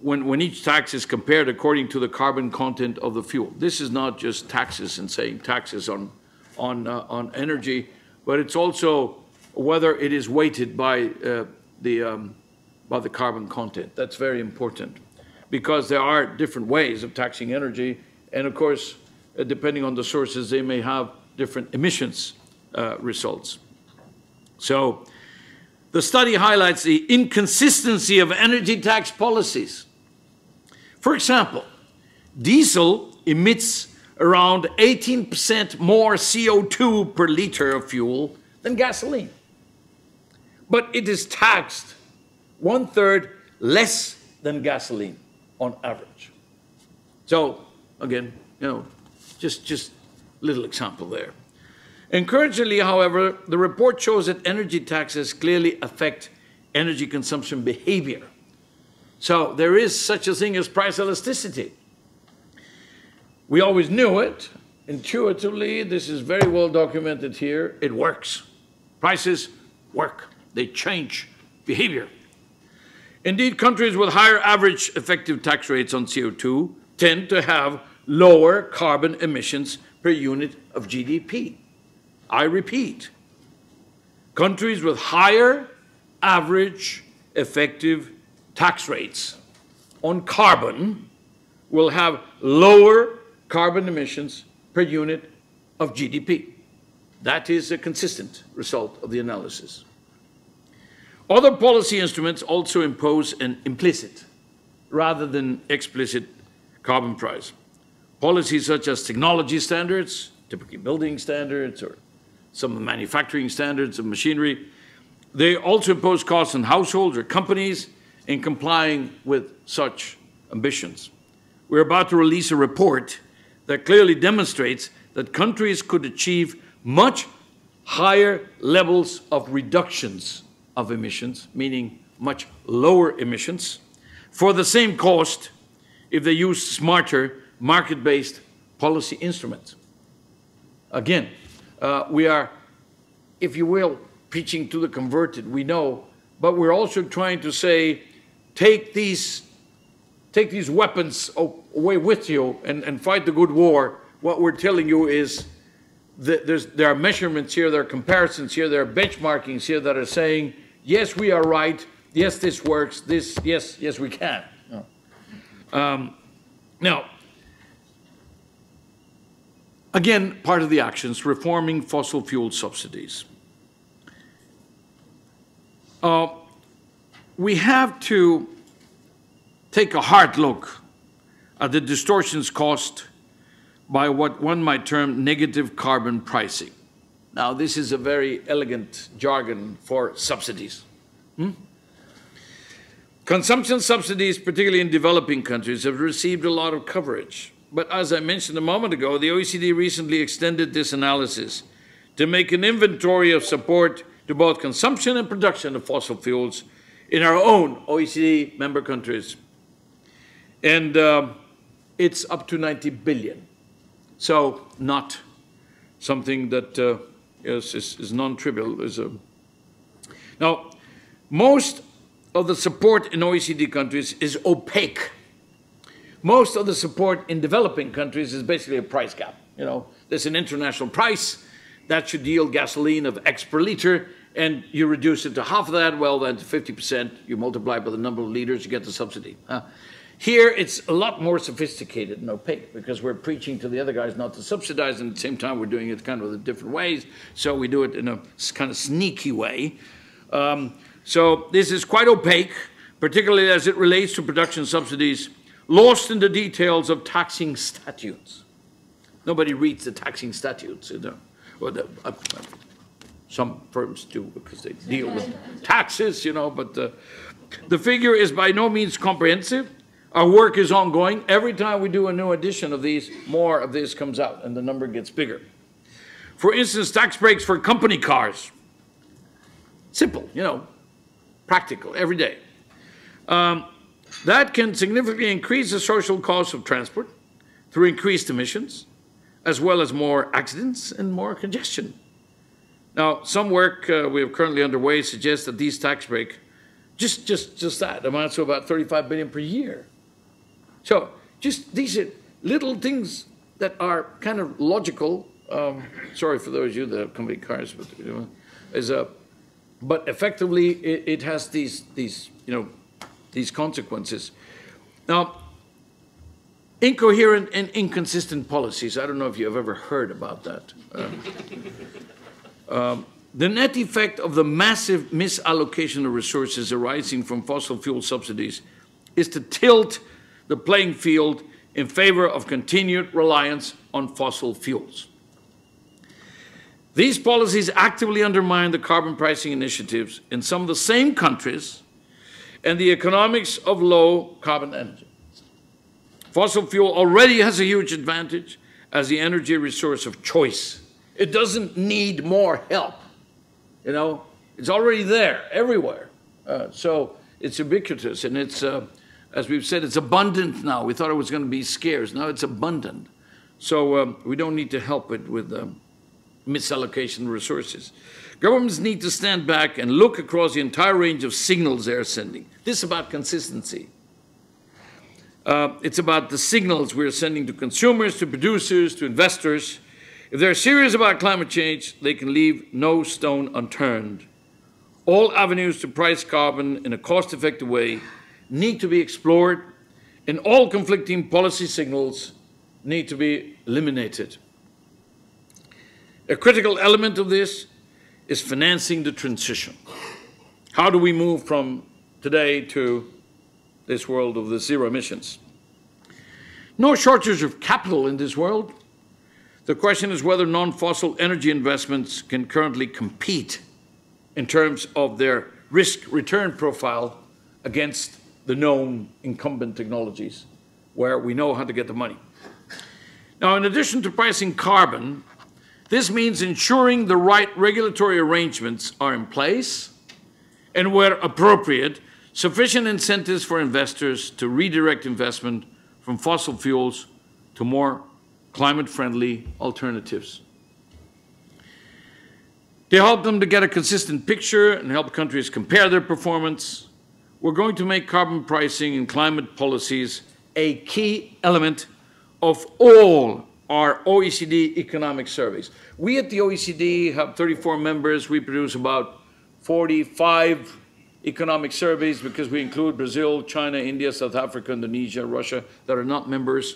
when each tax is compared according to the carbon content of the fuel. This is not just taxes and saying taxes on energy, but it's also whether it is weighted by the carbon content. That's very important because there are different ways of taxing energy, and of course, depending on the sources, they may have different emissions results. So the study highlights the inconsistency of energy tax policies. For example, diesel emits around 18% more CO2 per liter of fuel than gasoline. But it is taxed 1/3 less than gasoline on average. So again, just little example there. Encouragingly, however, the report shows that energy taxes clearly affect energy consumption behavior. So there is such a thing as price elasticity. We always knew it. Intuitively, this is very well documented here. It works. Prices work. They change behavior. Indeed, countries with higher average effective tax rates on CO2 tend to have lower carbon emissions per unit of GDP. I repeat, countries with higher average effective tax rates on carbon will have lower carbon emissions per unit of GDP. That is a consistent result of the analysis. Other policy instruments also impose an implicit rather than explicit carbon price. Policies such as technology standards, typically building standards or some manufacturing standards of machinery. They also impose costs on households or companies in complying with such ambitions. We're about to release a report that clearly demonstrates that countries could achieve much higher levels of reductions of emissions, meaning much lower emissions, for the same cost if they use smarter market-based policy instruments. Again, we are, if you will, preaching to the converted, we know, but we're also trying to say, take these weapons away with you and fight the good war. What we're telling you is that there are measurements here, there are comparisons here, there are benchmarkings here that are saying, yes, we are right, yes, this works, yes, we can. Now, again, part of the actions, reforming fossil fuel subsidies. We have to take a hard look at the distortions caused by what one might term negative carbon pricing. Now, this is a very elegant jargon for subsidies. Consumption subsidies, particularly in developing countries, have received a lot of coverage. But as I mentioned a moment ago, the OECD recently extended this analysis to make an inventory of support to both consumption and production of fossil fuels in our own OECD member countries. And it's up to 90 billion. So not something that is non-trivial. Now, most of the support in OECD countries is opaque. Most of the support in developing countries is basically a price cap. You know, there's an international price that should yield gasoline of X per liter, and you reduce it to half of that, well, then to 50%, you multiply by the number of liters, you get the subsidy. Here, it's a lot more sophisticated and opaque because we're preaching to the other guys not to subsidize, and at the same time, we're doing it kind of in different ways. So we do it in a kind of sneaky way. So this is quite opaque, particularly as it relates to production subsidies, lost in the details of taxing statutes. Nobody reads the taxing statutes. You know. Well, some firms do because they deal with taxes, you know, but the figure is by no means comprehensive. Our work is ongoing. Every time we do a new edition of these, more of this comes out and the number gets bigger. For instance, tax breaks for company cars. Simple, you know, practical, every day. That can significantly increase the social cost of transport through increased emissions, as well as more accidents and more congestion. Now, some work we have currently underway suggests that these tax breaks, just that, amounts to about 35 billion per year. So, just these are little things that are kind of logical. Sorry for those of you that have company cars, but you know, but effectively it has these consequences. Now, incoherent and inconsistent policies. I don't know if you have ever heard about that. The net effect of the massive misallocation of resources arising from fossil fuel subsidies is to tilt the playing field in favor of continued reliance on fossil fuels. These policies actively undermine the carbon pricing initiatives in some of the same countries and the economics of low carbon energy. Fossil fuel already has a huge advantage as the energy resource of choice. It doesn't need more help. You know, it's already there everywhere. So it's ubiquitous, and it's, as we've said, it's abundant now. We thought it was going to be scarce. Now it's abundant. So we don't need to help it with misallocation of resources. Governments need to stand back and look across the entire range of signals they're sending. This is about consistency. It's about the signals we're sending to consumers, to producers, to investors. If they're serious about climate change, they can leave no stone unturned. All avenues to price carbon in a cost-effective way need to be explored, and all conflicting policy signals need to be eliminated. A critical element of this is financing the transition. How do we move from today to this world of the zero emissions? No shortage of capital in this world. The question is whether non-fossil energy investments can currently compete in terms of their risk-return profile against the known incumbent technologies where we know how to get the money. Now, in addition to pricing carbon, this means ensuring the right regulatory arrangements are in place and, where appropriate, sufficient incentives for investors to redirect investment from fossil fuels to more climate-friendly alternatives. To help them to get a consistent picture and help countries compare their performance, we're going to make carbon pricing and climate policies a key element of all our OECD economic surveys. We at the OECD have 34 members. We produce about 45 economic surveys because we include Brazil, China, India, South Africa, Indonesia, Russia that are not members.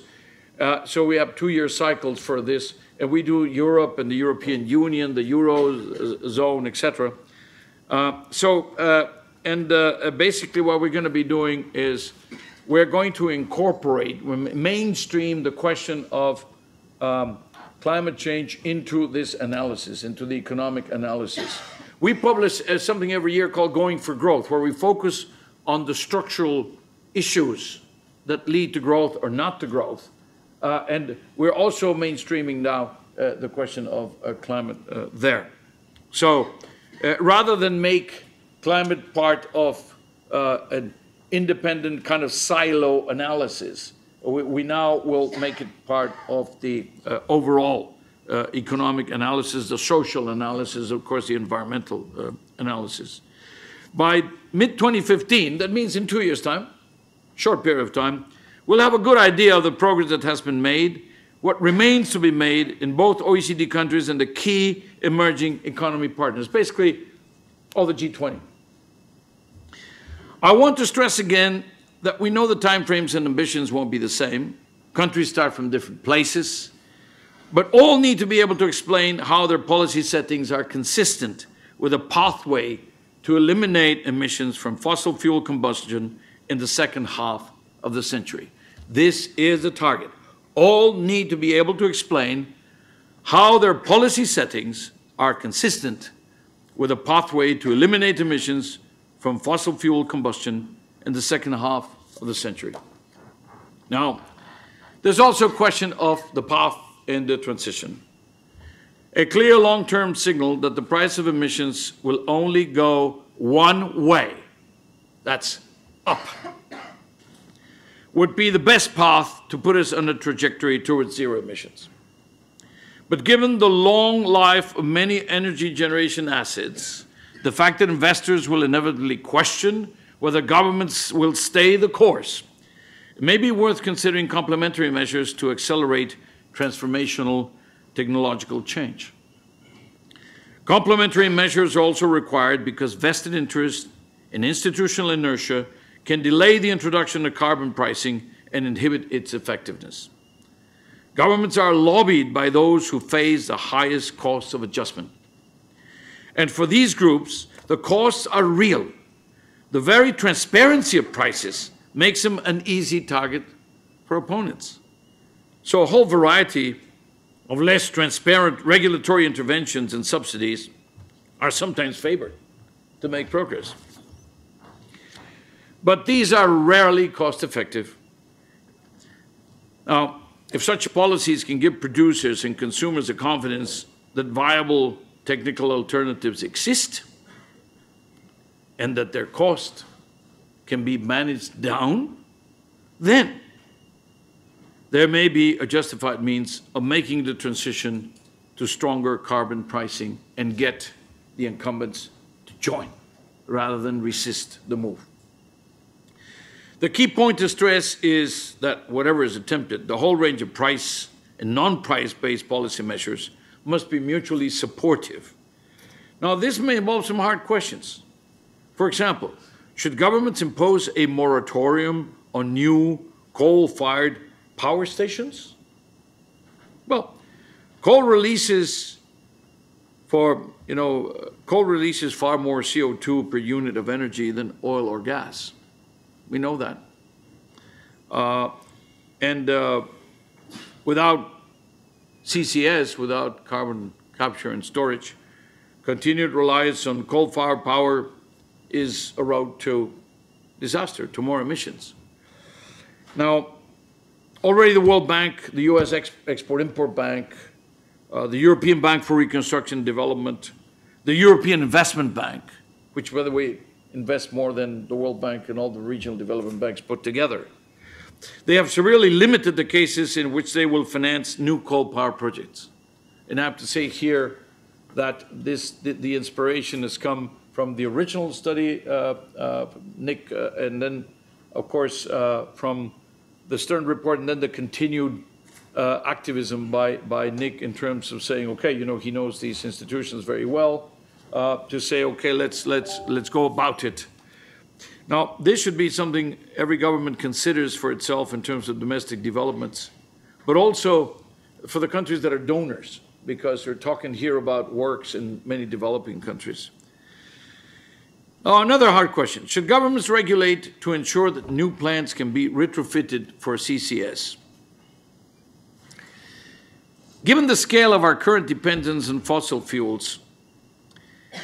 So we have 2-year cycles for this, and we do Europe and the European Union, the Eurozone, etc. Basically what we're going to be doing is we're going to incorporate, mainstream the question of climate change into this analysis, into the economic analysis. We publish something every year called Going for Growth, where we focus on the structural issues that lead to growth or not to growth. And we're also mainstreaming now the question of climate there. So rather than make climate part of an independent kind of silo analysis, we now will make it part of the overall economic analysis, the social analysis, of course, the environmental analysis. By mid-2015, that means in 2 years' time, short period of time, we'll have a good idea of the progress that has been made, what remains to be made in both OECD countries and the key emerging economy partners, basically all the G20. I want to stress again that we know the timeframes and ambitions won't be the same. Countries start from different places, but all need to be able to explain how their policy settings are consistent with a pathway to eliminate emissions from fossil fuel combustion in the second half of the century. This is the target. All need to be able to explain how their policy settings are consistent with a pathway to eliminate emissions from fossil fuel combustion in the second half of the century. Now, there's also a question of the path in the transition. A clear long-term signal that the price of emissions will only go one way, that's up, would be the best path to put us on a trajectory towards zero emissions. But given the long life of many energy generation assets, the fact that investors will inevitably question whether governments will stay the course, it may be worth considering complementary measures to accelerate transformational technological change. Complementary measures are also required because vested interest and institutional inertia can delay the introduction of carbon pricing and inhibit its effectiveness. Governments are lobbied by those who face the highest costs of adjustment. And for these groups, the costs are real. The very transparency of prices makes them an easy target for opponents. So a whole variety of less transparent regulatory interventions and subsidies are sometimes favored to make progress. But these are rarely cost-effective. Now, if such policies can give producers and consumers the confidence that viable technical alternatives exist and that their cost can be managed down, then there may be a justified means of making the transition to stronger carbon pricing and get the incumbents to join rather than resist the move. The key point to stress is that whatever is attempted, the whole range of price and non-price-based policy measures must be mutually supportive. Now, this may involve some hard questions. For example, should governments impose a moratorium on new coal-fired power stations? Well, coal releases far more CO2 per unit of energy than oil or gas. We know that. Without CCS, without carbon capture and storage, continued reliance on coal-fired power is a road to disaster, to more emissions. Now, already the World Bank, the US Export-Import Bank, the European Bank for Reconstruction and Development, the European Investment Bank, which, by the way, invests more than the World Bank and all the regional development banks put together, they have severely limited the cases in which they will finance new coal power projects. And I have to say here that the inspiration has come from the original study, Nick, and then, of course, from the Stern report, and then the continued activism by Nick in terms of saying, okay, you know, he knows these institutions very well, to say, okay, let's go about it. Now, this should be something every government considers for itself in terms of domestic developments, but also for the countries that are donors, because we're talking here about works in many developing countries. Now, another hard question. Should governments regulate to ensure that new plants can be retrofitted for CCS? Given the scale of our current dependence on fossil fuels,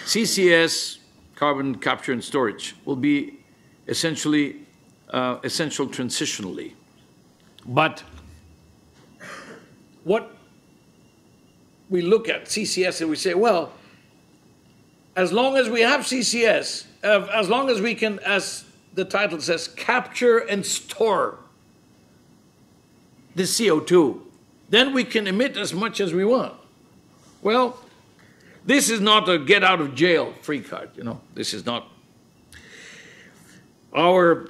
CCS, carbon capture and storage, will be essential transitionally. But what we look at CCS and we say, well, as long as we have CCS, as long as we can, as the title says, capture and store the CO2, then we can emit as much as we want. Well, this is not a get out of jail free card, you know. This is not. Our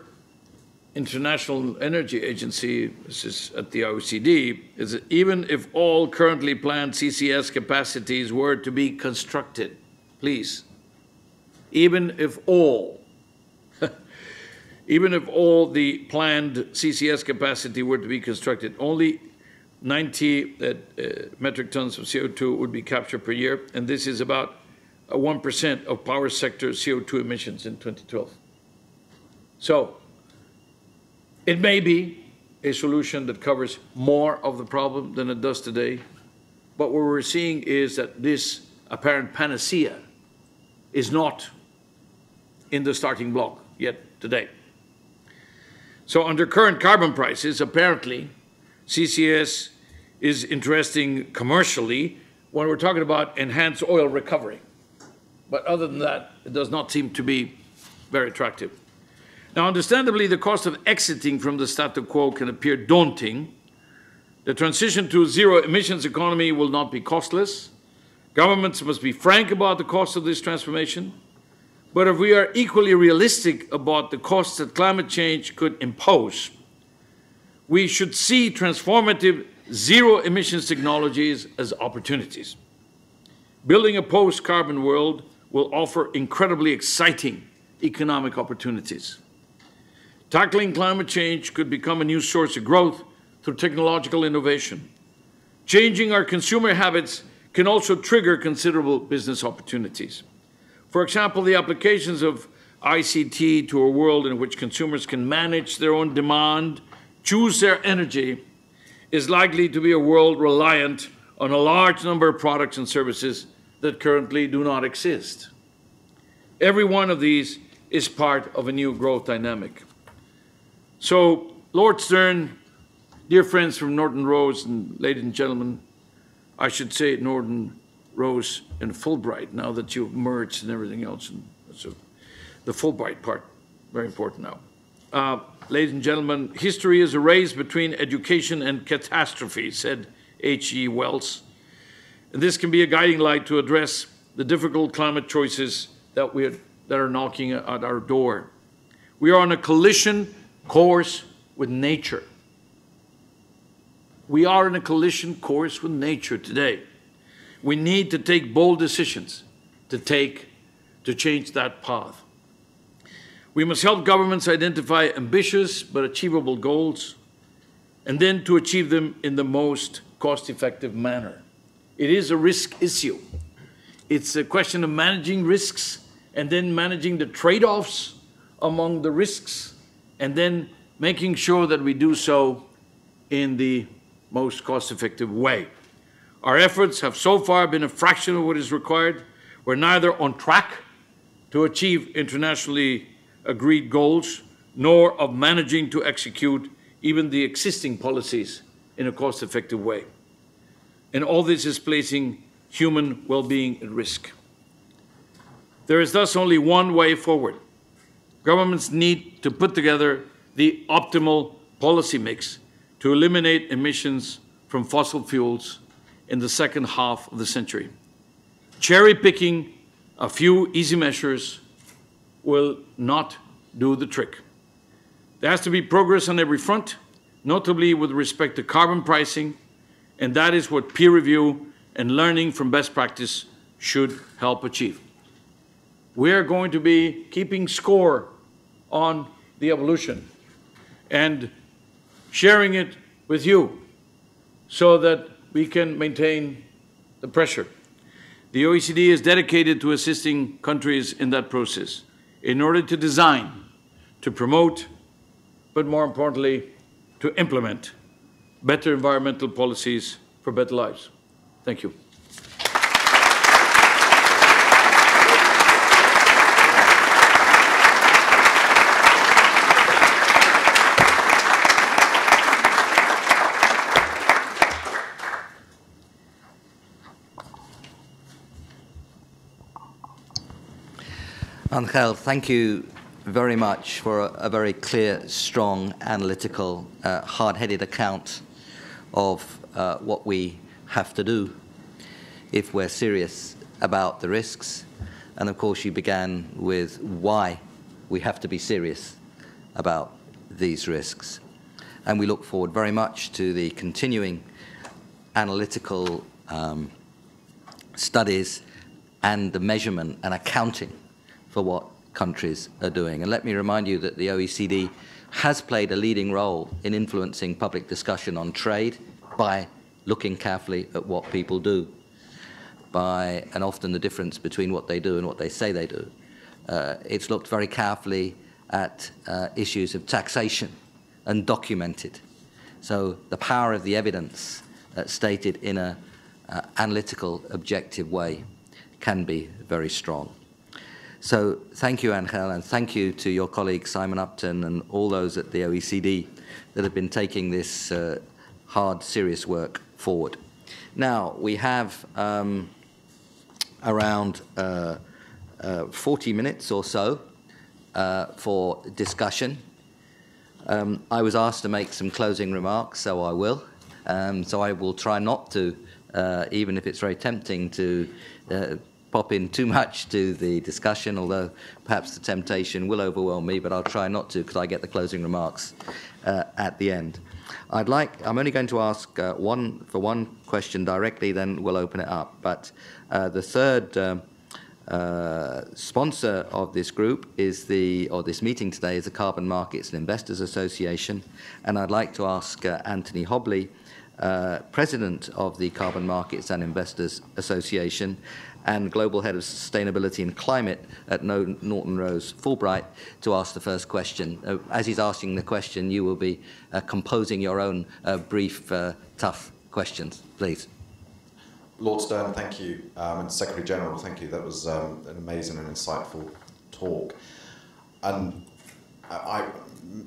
International Energy Agency, this is at the OECD, is that even if all currently planned CCS capacities were to be constructed, please, even if all the planned CCS capacity were to be constructed, only 90 metric tons of CO2 would be captured per year, and this is about 1% of power sector CO2 emissions in 2012. So it may be a solution that covers more of the problem than it does today, but what we're seeing is that this apparent panacea is not in the starting block yet today. So under current carbon prices, apparently, CCS is interesting commercially when we're talking about enhanced oil recovery. But other than that, it does not seem to be very attractive. Now, understandably, the cost of exiting from the status quo can appear daunting. The transition to a zero emissions economy will not be costless. Governments must be frank about the cost of this transformation. But if we are equally realistic about the costs that climate change could impose, we should see transformative zero emissions technologies as opportunities. Building a post-carbon world will offer incredibly exciting economic opportunities. Tackling climate change could become a new source of growth through technological innovation. Changing our consumer habits can also trigger considerable business opportunities. For example, the applications of ICT to a world in which consumers can manage their own demand, choose their energy, is likely to be a world reliant on a large number of products and services that currently do not exist. Every one of these is part of a new growth dynamic. So, Lord Stern, dear friends from Norton Rose, and ladies and gentlemen, I should say Norton Rose and Fulbright, now that you've merged and everything else. And so the Fulbright part, very important now. Ladies and gentlemen, history is a race between education and catastrophe, said H.G. Wells. And this can be a guiding light to address the difficult climate choices that are knocking at our door. We are on a collision course with nature. We are in a collision course with nature today. We need to take bold decisions to change that path. We must help governments identify ambitious but achievable goals, and then to achieve them in the most cost-effective manner. It is a risk issue. It's a question of managing risks and then managing the trade-offs among the risks, and then making sure that we do so in the most cost-effective way. Our efforts have so far been a fraction of what is required. We're neither on track to achieve internationally agreed goals, nor of managing to execute even the existing policies in a cost-effective way. And all this is placing human well-being at risk. There is thus only one way forward. Governments need to put together the optimal policy mix to eliminate emissions from fossil fuels in the second half of the century. Cherry-picking a few easy measures will not do the trick. There has to be progress on every front, notably with respect to carbon pricing, and that is what peer review and learning from best practice should help achieve. We are going to be keeping score on the evolution and sharing it with you so that we can maintain the pressure. The OECD is dedicated to assisting countries in that process in order to design, to promote, but more importantly, to implement better environmental policies for better lives. Thank you. Angel, thank you very much for a very clear, strong, analytical, hard-headed account of what we have to do if we're serious about the risks. And of course, you began with why we have to be serious about these risks. And we look forward very much to the continuing analytical studies and the measurement and accounting for what countries are doing. And let me remind you that the OECD has played a leading role in influencing public discussion on trade by looking carefully at what people do, and often the difference between what they do and what they say they do. It's looked very carefully at issues of taxation and documented. So the power of the evidence stated in an analytical, objective way can be very strong. So thank you, Angel, and thank you to your colleague Simon Upton and all those at the OECD that have been taking this hard, serious work forward. Now, we have around 40 minutes or so for discussion. I was asked to make some closing remarks, so I will. So I will try not to, even if it's very tempting to pop in too much to the discussion, although perhaps the temptation will overwhelm me, but I'll try not to because I get the closing remarks at the end. I'm only going to ask one question directly, then we'll open it up. But the third sponsor of this group is this meeting today is the Carbon Markets and Investors Association, and I'd like to ask Anthony Hobley, President of the Carbon Markets and Investors Association and Global Head of Sustainability and Climate at Norton Rose Fulbright, to ask the first question. As he's asking the question, you will be composing your own brief, tough questions. Please. Lord Stern, thank you, and Secretary General, thank you. That was an amazing and insightful talk. And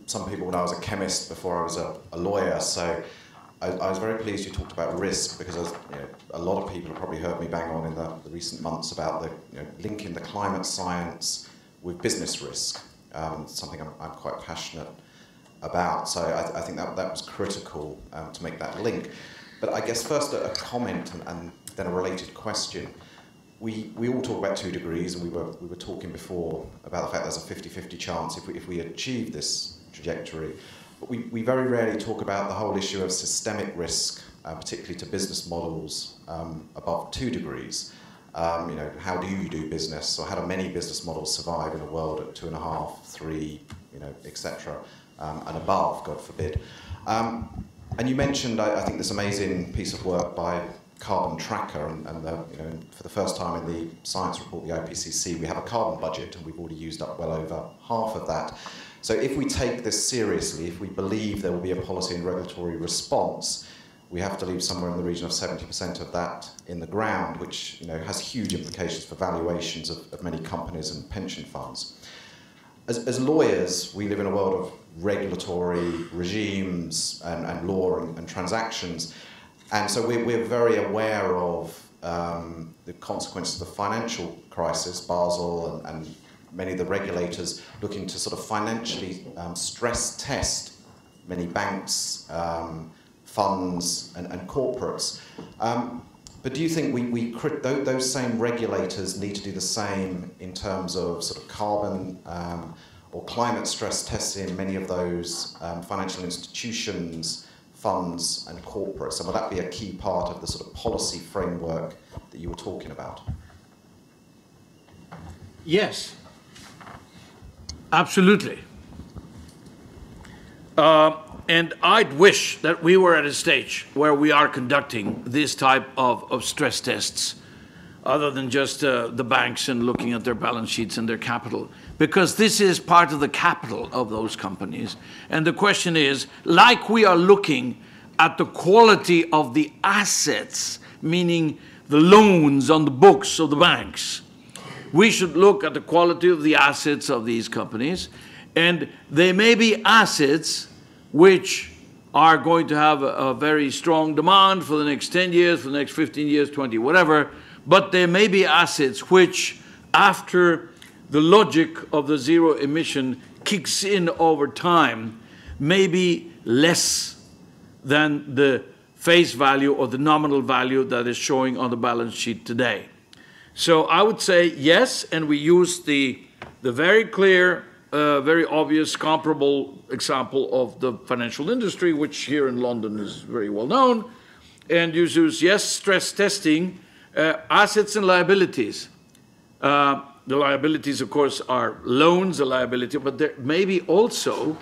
some people, when I was a chemist before I was a lawyer, so I was very pleased you talked about risk, because a lot of people have probably heard me bang on in the recent months about linking the climate science with business risk, something I'm quite passionate about. So I think that was critical to make that link. But I guess first a comment and then a related question. We all talk about 2 degrees, and we were talking before about the fact there's a 50-50 chance if we achieve this trajectory. But we very rarely talk about the whole issue of systemic risk, particularly to business models above 2 degrees. How do you do business, or how do many business models survive in a world at 2.5, 3, etc., and above, God forbid. And you mentioned, I think, this amazing piece of work by Carbon Tracker, and for the first time in the science report, the IPCC, we have a carbon budget, and we've already used up well over half of that. So if we take this seriously, if we believe there will be a policy and regulatory response, we have to leave somewhere in the region of 70% of that in the ground, which has huge implications for valuations of many companies and pension funds. As lawyers, we live in a world of regulatory regimes and law and transactions, and so we're very aware of the consequences of the financial crisis, Basel and many of the regulators looking to sort of financially stress test many banks, funds and corporates. But do you think those same regulators need to do the same in terms of sort of carbon or climate stress testing many of those financial institutions, funds and corporates? And will that be a key part of the sort of policy framework that you were talking about? Yes, absolutely. And I'd wish that we were at a stage where we are conducting this type of stress tests, other than just the banks and looking at their balance sheets and their capital, because this is part of the capital of those companies. And the question is, like we are looking at the quality of the assets, meaning the loans on the books of the banks, we should look at the quality of the assets of these companies. And they may be assets which are going to have a very strong demand for the next 10 years, for the next 15 years, 20, whatever, but there may be assets which, after the logic of the zero emission kicks in over time, may be less than the face value or the nominal value that is showing on the balance sheet today. So I would say yes, and we use the very clear, very obvious, comparable example of the financial industry, which here in London is very well known, and you use, yes, stress testing, assets and liabilities. The liabilities, of course, are loans, a liability, but there may be also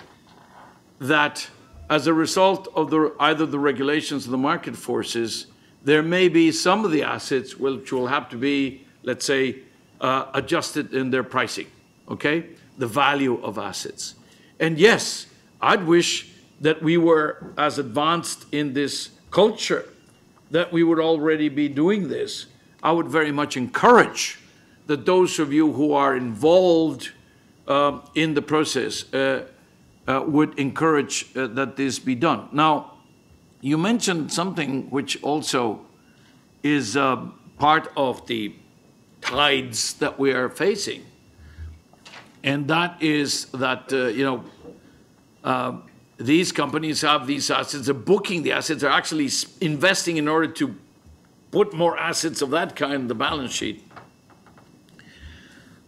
that as a result of either the regulations or the market forces, there may be some of the assets which will have to be, let's say, adjusted in their pricing, okay? The value of assets. And yes, I'd wish that we were as advanced in this culture, that we would already be doing this. I would very much encourage that those of you who are involved in the process would encourage that this be done. Now, you mentioned something which also is part of the tides that we are facing. And that is that, these companies have these assets, they're booking the assets, they're actually investing in order to put more assets of that kind in the balance sheet.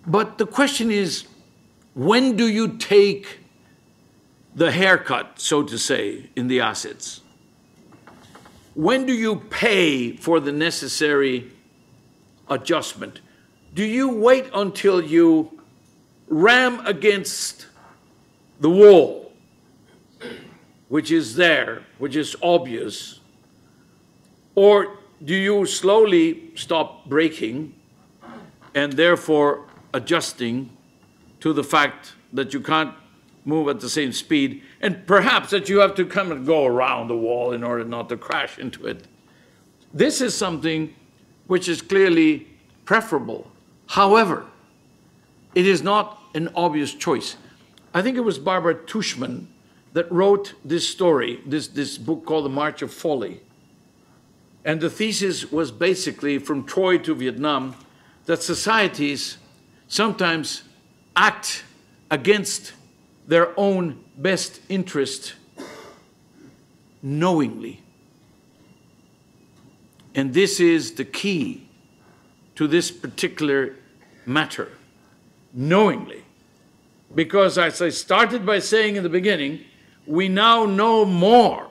But the question is, when do you take the haircut, so to say, in the assets? When do you pay for the necessary adjustment? Do you wait until you ram against the wall, which is there, which is obvious, or do you slowly stop braking and therefore adjusting to the fact that you can't move at the same speed, and perhaps that you have to come and go around the wall in order not to crash into it? This is something which is clearly preferable. However, it is not an obvious choice. I think it was Barbara Tushman that wrote this story, this book called The March of Folly. And the thesis was basically, from Troy to Vietnam, that societies sometimes act against their own best interest knowingly. And this is the key to this particular matter, knowingly. Because as I started by saying in the beginning, we now know more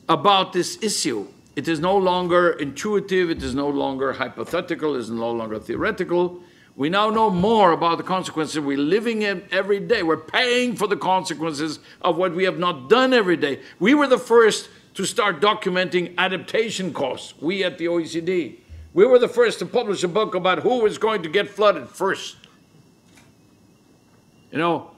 about this issue. It is no longer intuitive, it is no longer hypothetical, it is no longer theoretical. We now know more about the consequences we're living in every day. We're paying for the consequences of what we have not done every day. We were the first to start documenting adaptation costs, we at the OECD. We were the first to publish a book about who is going to get flooded first. You know,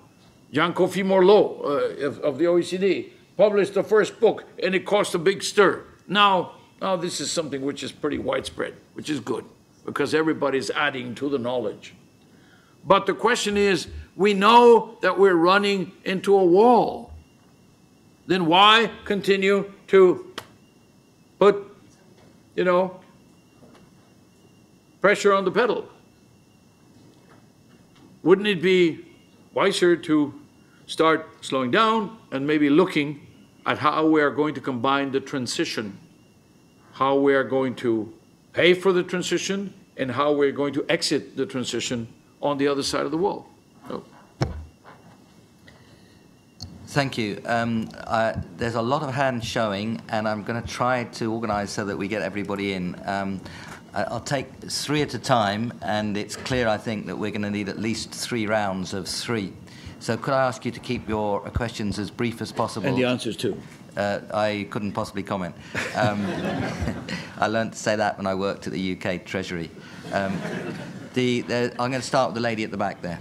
Jean-Kofi Morlot of the OECD published the first book, and it caused a big stir. Now this is something which is pretty widespread, which is good, because everybody's adding to the knowledge. But the question is, we know that we're running into a wall. Then why continue to put, pressure on the pedal? Wouldn't it be wiser to start slowing down and maybe looking at how we are going to combine the transition, how we are going to pay for the transition, and how we're going to exit the transition on the other side of the wall? So. Thank you. There's a lot of hands showing, and I'm going to try to organize so that we get everybody in. I'll take 3 at a time, and it's clear, I think, that we're going to need at least 3 rounds of 3. So could I ask you to keep your questions as brief as possible? And the answers too. I couldn't possibly comment. I learned to say that when I worked at the UK Treasury. I'm going to start with the lady at the back there.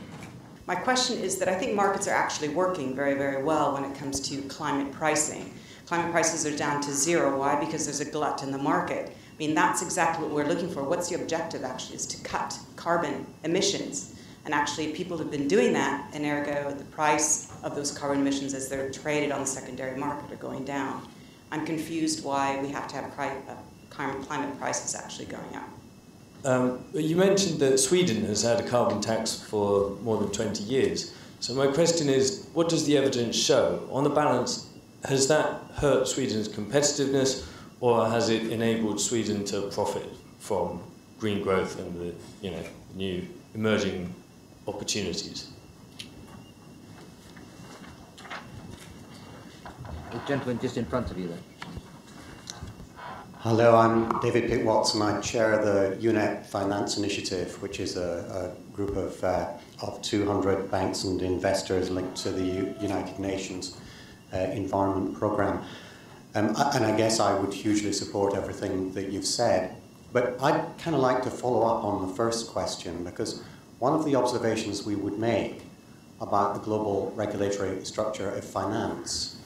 My question is that I think markets are actually working very, very well when it comes to climate pricing. Climate prices are down to 0. Why? Because there's a glut in the market. I mean, that's exactly what we're looking for. What's the objective, actually, is to cut carbon emissions. And actually, people have been doing that, and ergo, the price of those carbon emissions as they're traded on the secondary market are going down. I'm confused why we have to have climate prices actually going up. You mentioned that Sweden has had a carbon tax for more than 20 years. So my question is, what does the evidence show? On the balance, has that hurt Sweden's competitiveness, or has it enabled Sweden to profit from green growth and the new emerging opportunities? The gentleman just in front of you there. Hello, I'm David Pitt-Watson. I chair the UNEP Finance Initiative, which is a group of 200 banks and investors linked to the United Nations Environment Programme. And I guess I would hugely support everything that you've said. But I'd kind of like to follow up on the first question, because one of the observations we would make about the global regulatory structure of finance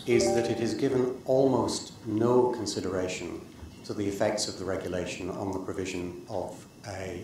is that it is given almost no consideration to the effects of the regulation on the provision of a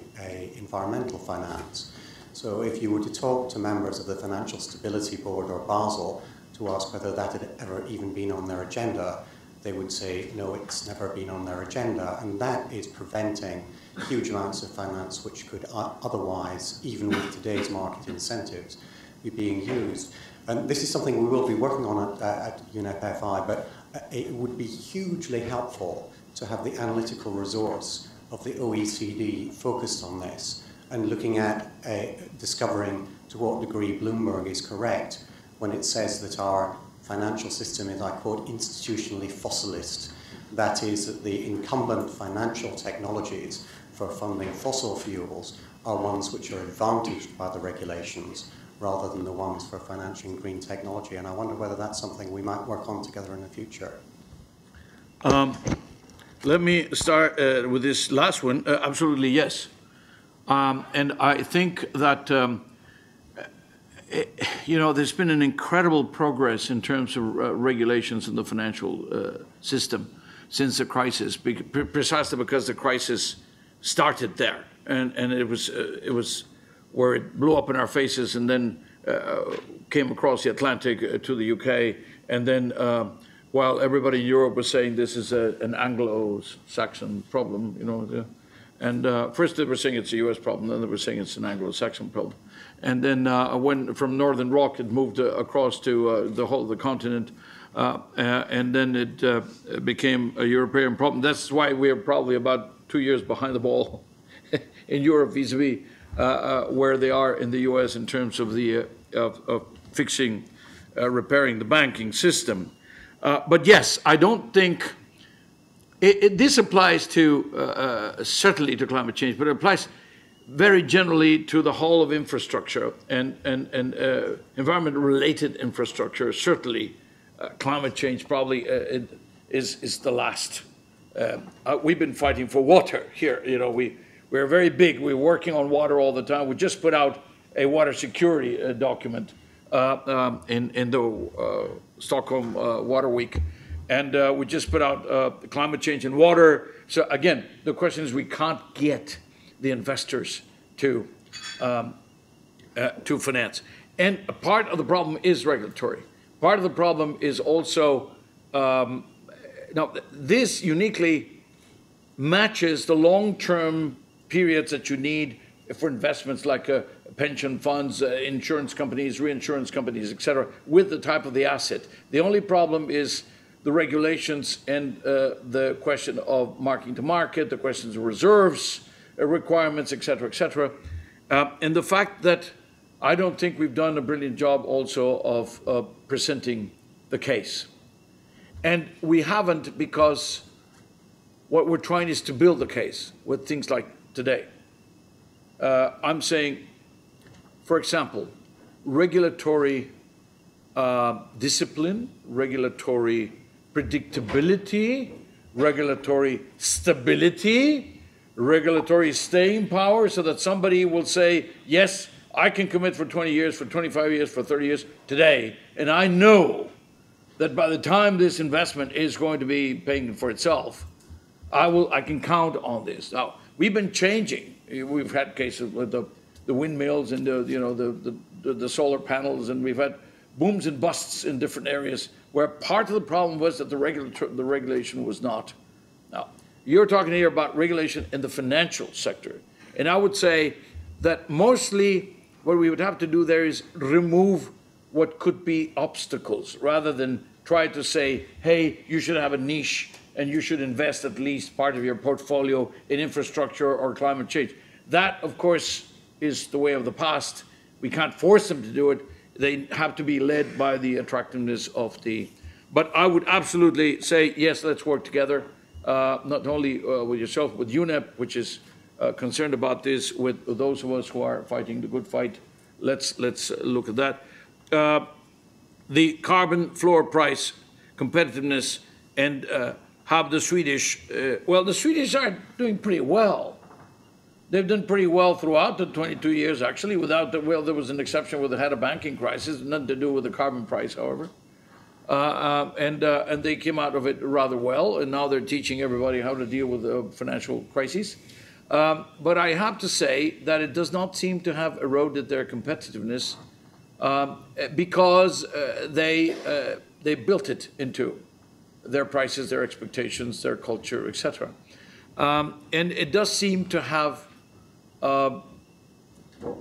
environmental finance. So if you were to talk to members of the Financial Stability Board or Basel to ask whether that had ever even been on their agenda, they would say, no, it's never been on their agenda, and that is preventing huge amounts of finance which could otherwise, even with today's market incentives, be being used. And this is something we will be working on at UNEP FI, but it would be hugely helpful to have the analytical resource of the OECD focused on this and looking at discovering to what degree Bloomberg is correct when it says that our financial system is, I quote, institutionally fossilist. That is, that the incumbent financial technologies for funding fossil fuels are ones which are advantaged by the regulations rather than the ones for financing green technology. And I wonder whether that's something we might work on together in the future. Let me start with this last one. Absolutely, yes. And I think that, there's been an incredible progress in terms of regulations in the financial system since the crisis, precisely because the crisis started there. And it was where it blew up in our faces and then came across the Atlantic to the UK. And then while everybody in Europe was saying this is an Anglo-Saxon problem, and first they were saying it's a US problem, then they were saying it's an Anglo-Saxon problem. And then when from Northern Rock it moved across to the whole of the continent, and then it became a European problem. That's why we're probably about 2 years behind the ball in Europe vis-a-vis where they are in the US in terms of the of fixing, repairing the banking system. But yes, I don't think this applies to certainly to climate change, but it applies very generally to the whole of infrastructure and environment-related infrastructure. Certainly, climate change probably is the last. We've been fighting for water here. We're very big. We're working on water all the time. We just put out a water security document in the Stockholm Water Week, and we just put out climate change and water. So again, the question is we can't get the investors to finance. And a part of the problem is regulatory. Part of the problem is also, now this uniquely matches the long-term periods that you need for investments like pension funds, insurance companies, reinsurance companies, et cetera, with the type of the asset. The only problem is the regulations and the question of marking to market, the questions of reserves, requirements, et cetera, and the fact that I don't think we've done a brilliant job also of presenting the case. And we haven't, because what we're trying is to build the case with things like today. I'm saying, for example, regulatory discipline, regulatory predictability, regulatory stability, regulatory staying power, so that somebody will say, yes, I can commit for 20 years, for 25 years, for 30 years today, and I know that by the time this investment is going to be paying for itself, I can count on this. Now, we've been changing. We've had cases with the windmills and the solar panels, and we've had booms and busts in different areas where part of the problem was that the regulation was not. Now, you're talking here about regulation in the financial sector, and I would say that mostly what we would have to do there is remove what could be obstacles, rather than try to say, hey, you should have a niche and you should invest at least part of your portfolio in infrastructure or climate change. That, of course, is the way of the past. We can't force them to do it. They have to be led by the attractiveness of the... But I would absolutely say, yes, let's work together, not only with yourself, with UNEP, which is concerned about this, with those of us who are fighting the good fight. Let's look at that. The carbon floor price, competitiveness, and have the Swedish, well, the Swedish are doing pretty well. They've done pretty well throughout the 22 years, actually, without the, well, there was an exception where they had a banking crisis, nothing to do with the carbon price, however. And they came out of it rather well, and now they're teaching everybody how to deal with financial crises. But I have to say that it does not seem to have eroded their competitiveness because they built it into their prices, their expectations, their culture, etc. And it does seem to have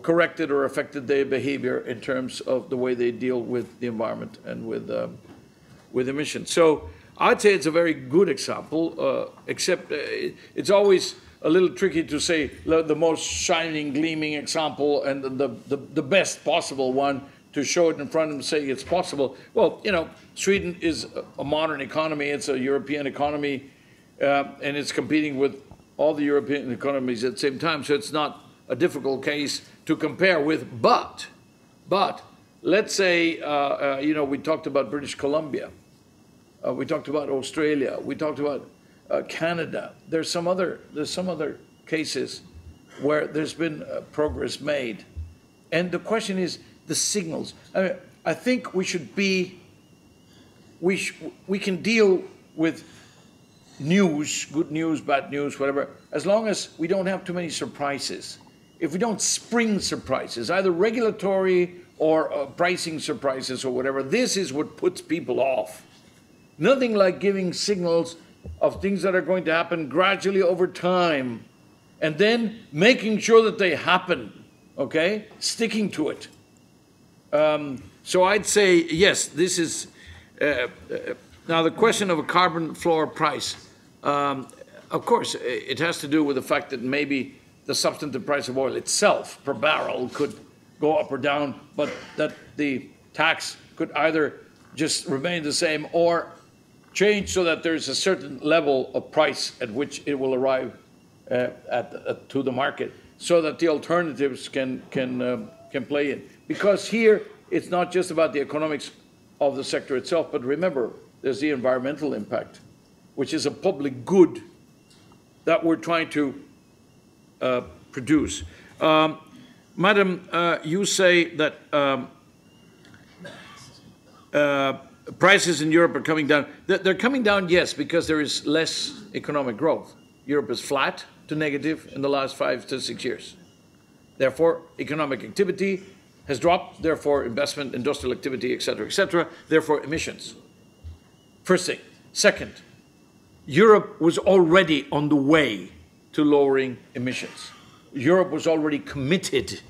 corrected or affected their behavior in terms of the way they deal with the environment and with emissions. So I'd say it's a very good example, except it's always a little tricky to say the most shining, gleaming example and the best possible one to show it in front of them and say it's possible. Well, you know, Sweden is a modern economy. It's a European economy, and it's competing with all the European economies at the same time. So it's not a difficult case to compare with. But let's say, you know, we talked about British Columbia. We talked about Australia. We talked about Canada. There's some other cases where there's been progress made, and the question is the signals. I mean, I think we should be. We can deal with news, good news, bad news, whatever, as long as we don't have too many surprises. If we don't spring surprises, either regulatory or pricing surprises or whatever, this is what puts people off. Nothing like giving signals of things that are going to happen gradually over time, and then making sure that they happen, okay? Sticking to it. So I'd say, yes, this is, now the question of a carbon floor price, of course, it has to do with the fact that maybe the substantive price of oil itself per barrel could go up or down, but that the tax could either just remain the same or change so that there's a certain level of price at which it will arrive to the market, so that the alternatives can play in. Because here it's not just about the economics of the sector itself, but remember, there's the environmental impact, which is a public good that we're trying to produce. Madam, you say that prices in Europe are coming down. They're coming down, yes, because there is less economic growth. Europe is flat to negative in the last 5 to 6 years. Therefore, economic activity has dropped, therefore investment, industrial activity, et cetera, therefore emissions. First thing. Second, Europe was already on the way to lowering emissions. Europe was already committed.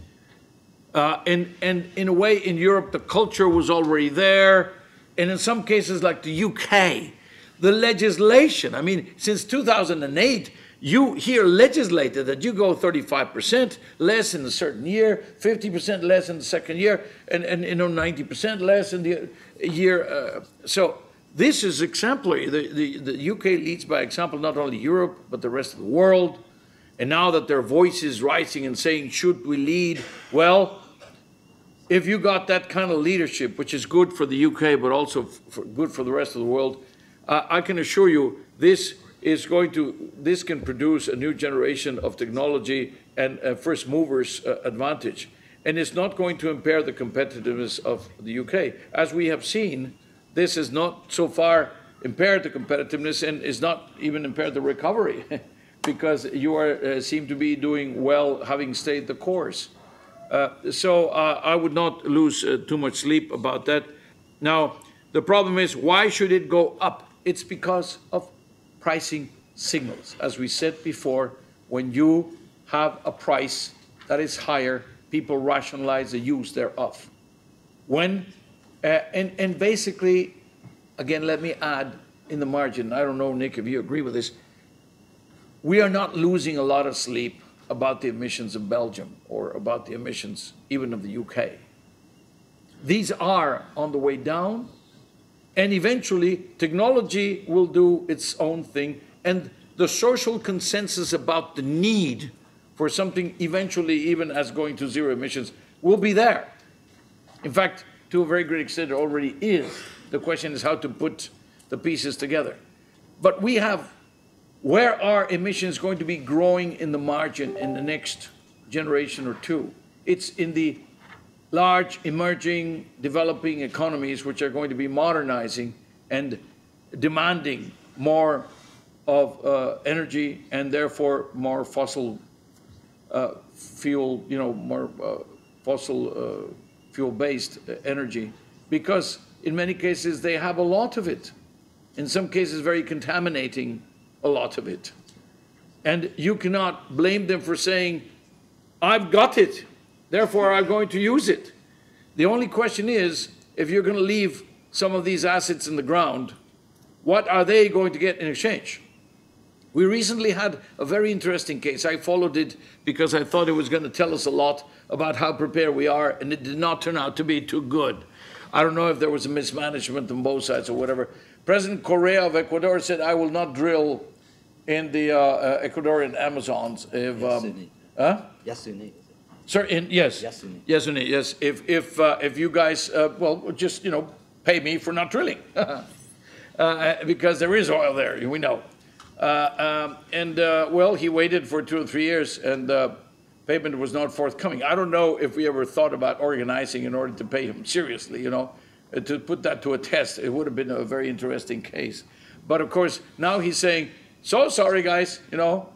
And in a way, in Europe, the culture was already there. And in some cases, like the UK, the legislation, I mean, since 2008, you here legislated that you go 35% less in a certain year, 50% less in the second year, and 90% less in the year. So this is exemplary. The UK leads by example, not only Europe, but the rest of the world. And now that their voice is rising and saying, should we lead? Well, if you got that kind of leadership, which is good for the UK, but also good for the rest of the world, I can assure you this can produce a new generation of technology and first movers advantage. And it's not going to impair the competitiveness of the UK. As we have seen, this has not so far impaired the competitiveness and is not even impaired the recovery because you seem to be doing well having stayed the course. So I would not lose too much sleep about that. Now, the problem is, why should it go up? It's because of pricing signals. As we said before, when you have a price that is higher, people rationalize the use thereof. And basically, again, let me add in the margin, I don't know, Nick, if you agree with this, we are not losing a lot of sleep about the emissions of Belgium or about the emissions even of the UK. These are on the way down, and eventually technology will do its own thing, and the social consensus about the need for something eventually even as going to zero emissions will be there. In fact, to a very great extent, it already is. The question is how to put the pieces together. But we have, where are emissions going to be growing in the margin in the next generation or two? It's in the large, emerging, developing economies which are going to be modernizing and demanding more of energy and therefore more fossil fuel, more fossil fuel-based energy, because in many cases they have a lot of it. In some cases very contaminating a lot of it. And you cannot blame them for saying, I've got it, therefore I'm going to use it. The only question is, if you're going to leave some of these assets in the ground, what are they going to get in exchange? We recently had a very interesting case. I followed it because I thought it was going to tell us a lot about how prepared we are, and it did not turn out to be too good. I don't know if there was a mismanagement on both sides or whatever. President Gurria of Ecuador said, I will not drill in the Ecuadorian Amazons if... Yasuni. Sorry, yes. Yasuni, yes. If you guys, well, just, pay me for not drilling. Because there is oil there, we know. Well, he waited for 2 or 3 years and payment was not forthcoming. I don't know if we ever thought about organizing in order to pay him seriously, to put that to a test. It would have been a very interesting case. But of course, now he's saying, so sorry guys, no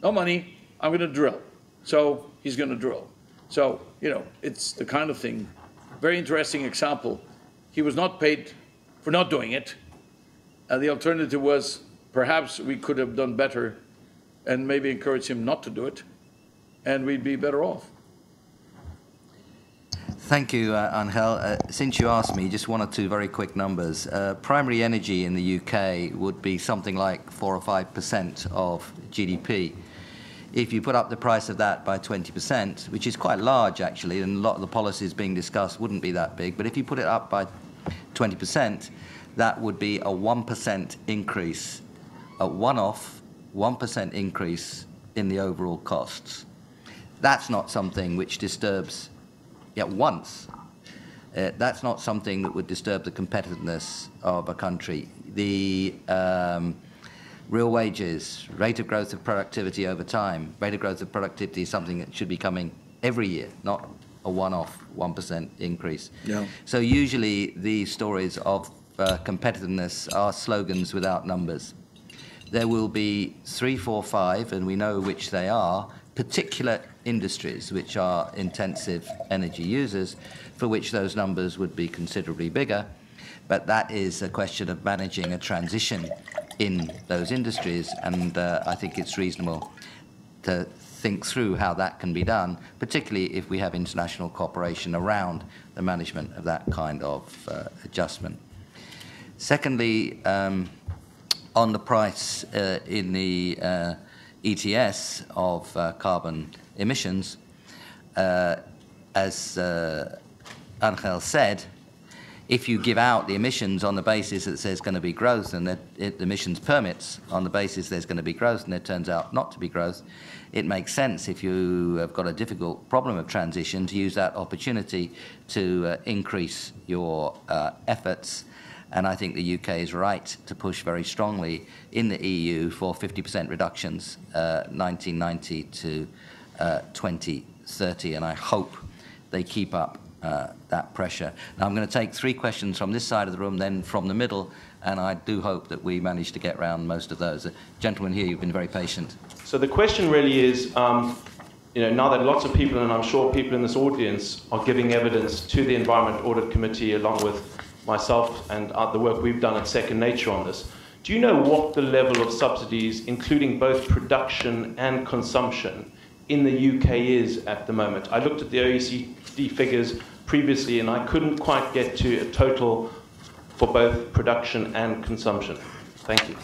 money, I'm going to drill. So he's going to drill. So, it's the kind of thing, very interesting example. He was not paid for not doing it. The alternative was, perhaps we could have done better and maybe encourage him not to do it, and we'd be better off. Thank you, Angel. Since you asked me, just 1 or 2 very quick numbers. Primary energy in the UK would be something like 4 or 5% of GDP. If you put up the price of that by 20%, which is quite large actually, and a lot of the policies being discussed wouldn't be that big, but if you put it up by 20%, that would be a 1% increase, a one-off 1% increase in the overall costs. That's not something which disturbs, that's not something that would disturb the competitiveness of a country. The real wages, rate of growth of productivity over time. Rate of growth of productivity is something that should be coming every year, not a one-off 1% increase. Yeah. So usually these stories of competitiveness are slogans without numbers. There will be 3, 4, 5, and we know which they are, particular industries which are intensive energy users, for which those numbers would be considerably bigger. But that is a question of managing a transition in those industries, and I think it's reasonable to think through how that can be done, particularly if we have international cooperation around the management of that kind of adjustment. Secondly, on the price in the ETS of carbon emissions, as Angel said, if you give out the emissions on the basis that there's going to be growth and that emissions permits on the basis there's going to be growth and it turns out not to be growth, it makes sense if you have got a difficult problem of transition to use that opportunity to increase your efforts. And I think the UK is right to push very strongly in the EU for 50% reductions, 1990 to 2030, and I hope they keep up that pressure. Now I'm going to take 3 questions from this side of the room, then from the middle, and I do hope that we manage to get around most of those. Gentlemen here, you've been very patient. So the question really is, now that lots of people, and I'm sure people in this audience, are giving evidence to the Environment Audit Committee along with myself and the work we've done at Second Nature on this, do you know what the level of subsidies, including both production and consumption, in the UK is at the moment? I looked at the OECD figures previously and I couldn't quite get to a total for both production and consumption. Thank you.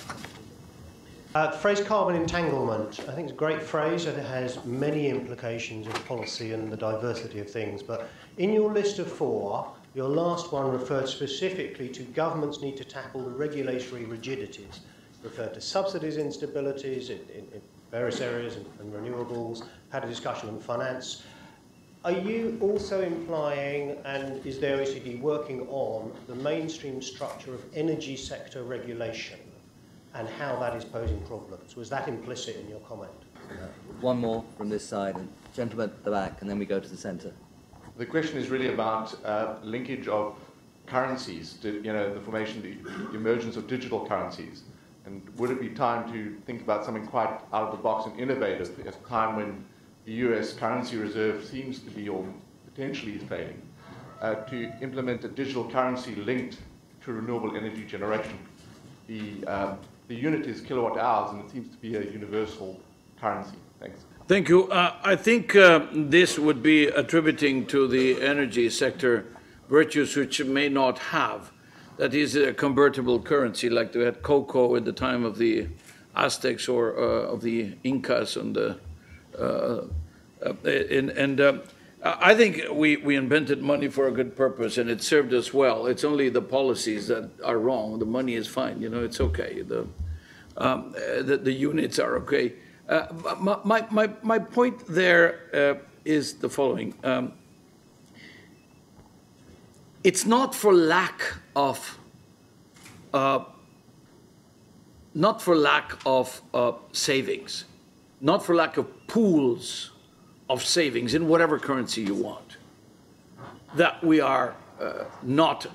The phrase carbon entanglement, I think it's a great phrase and it has many implications in policy and the diversity of things. But in your list of 4, your last one referred specifically to governments need to tackle the regulatory rigidities, referred to subsidies instabilities in various areas and renewables, had a discussion on finance. Are you also implying, and is the OECD working on, the mainstream structure of energy sector regulation and how that is posing problems? Was that implicit in your comment? One more from this side, and gentleman at the back, and then we go to the centre. The question is really about linkage of currencies, to, the formation, the emergence of digital currencies. And would it be time to think about something quite out of the box and innovative at a time when the US currency reserve seems to be, or potentially is failing, to implement a digital currency linked to renewable energy generation? The unit is kilowatt hours, and it seems to be a universal currency. Thanks. Thank you. I think this would be attributing to the energy sector virtues which it may not have. That is a convertible currency, like they had cocoa at the time of the Aztecs or of the Incas. And I think we invented money for a good purpose, and it served us well. It's only the policies that are wrong. The money is fine. It's okay. The units are okay. My point there is the following. It's not for lack of savings, not for lack of pools of savings in whatever currency you want, that we are not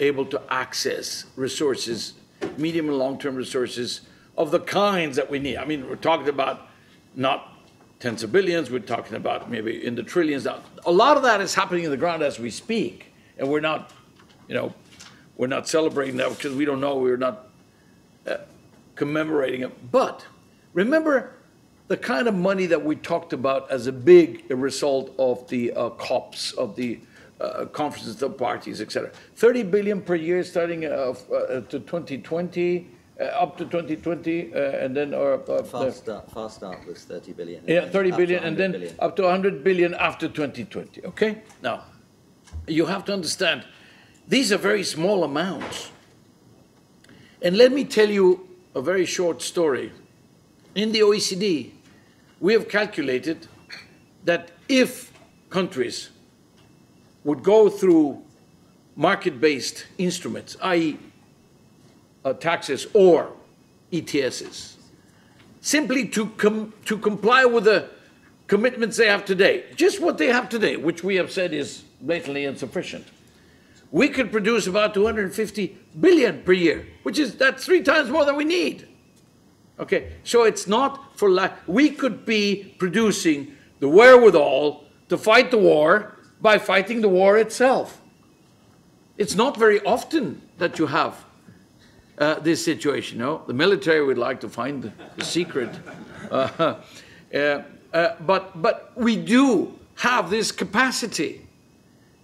able to access resources, medium and long-term resources of the kinds that we need. I mean, we're talking about not tens of billions, we're talking about maybe in the trillions. A lot of that is happening in the ground as we speak, and we're not, we're not celebrating that because we don't know, we're not commemorating it. But remember the kind of money that we talked about as a big result of the COPs, of the conferences of parties, etc. 30 billion per year starting to 2020, up to 2020, and then fast start was 30 billion. Yeah, 30 billion, and then billion. Up to 100 billion after 2020. Okay, now you have to understand these are very small amounts. And let me tell you a very short story. In the OECD, we have calculated that if countries would go through market-based instruments, i.e. taxes or ETSs, simply to comply with the commitments they have today, just what they have today, which we have said is blatantly insufficient, we could produce about 250 billion per year, that's 3 times more than we need. Okay, so it's not for lack. We could be producing the wherewithal to fight the war by fighting the war itself. It's not very often that you have this situation. No, the military would like to find the secret, but we do have this capacity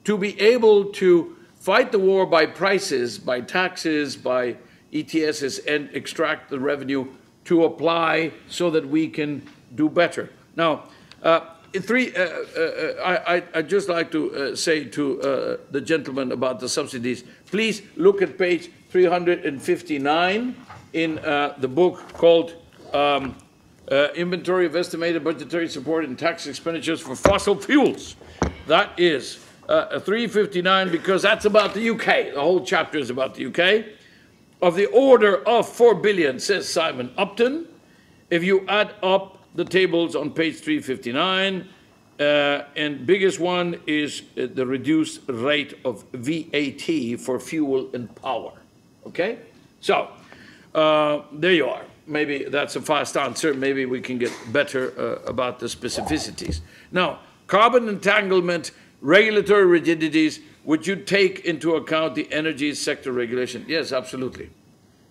to be able to fight the war by prices, by taxes, by ETSs, and extract the revenue to apply so that we can do better. Now, I'd just like to say to the gentleman about the subsidies, please look at page 359 in the book called Inventory of Estimated Budgetary Support and Tax Expenditures for Fossil Fuels. That is 359 because that's about the UK. The whole chapter is about the UK. Of the order of 4 billion, says Simon Upton. If you add up the tables on page 359, and biggest one is the reduced rate of VAT for fuel and power. Okay? So, there you are. Maybe that's a fast answer. Maybe we can get better about the specificities. Now, carbon entanglement, regulatory rigidities, would you take into account the energy sector regulation? Yes, absolutely.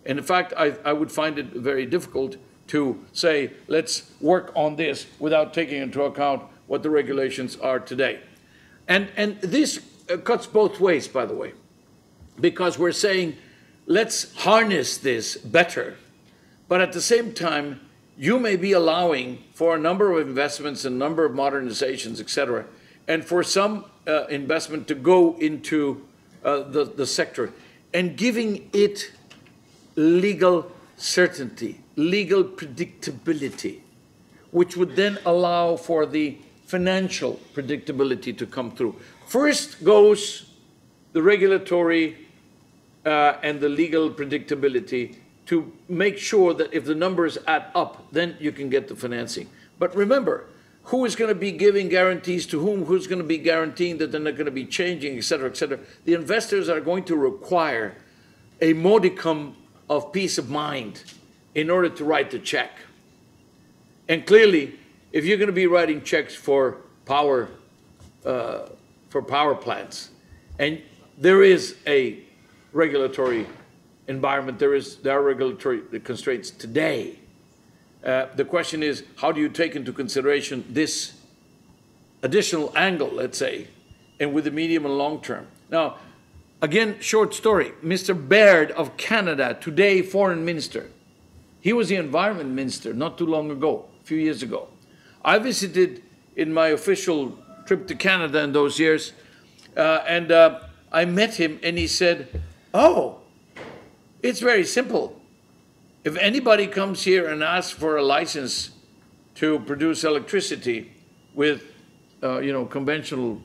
And in fact, I would find it very difficult to say, let's work on this without taking into account what the regulations are today. And this cuts both ways, by the way, because we're saying, let's harness this better. But at the same time, you may be allowing for a number of investments, a number of modernizations, et cetera, and for some investment to go into the sector and giving it legal certainty, legal predictability, which would then allow for the financial predictability to come through. First goes the regulatory and the legal predictability to make sure that if the numbers add up, then you can get the financing. But remember, who is going to be giving guarantees to whom? Who's going to be guaranteeing that they're not going to be changing, et cetera, et cetera? The investors are going to require a modicum of peace of mind in order to write the check. And clearly, if you're going to be writing checks for power plants, and there is a regulatory environment, there are regulatory constraints today. The question is, how do you take into consideration this additional angle, let's say, and with the medium and long term? Now, again, short story. Mr. Baird of Canada, today foreign minister. He was the environment minister not too long ago, a few years ago. I visited in my official trip to Canada in those years, and I met him, and he said, oh, it's very simple. If anybody comes here and asks for a license to produce electricity with, conventional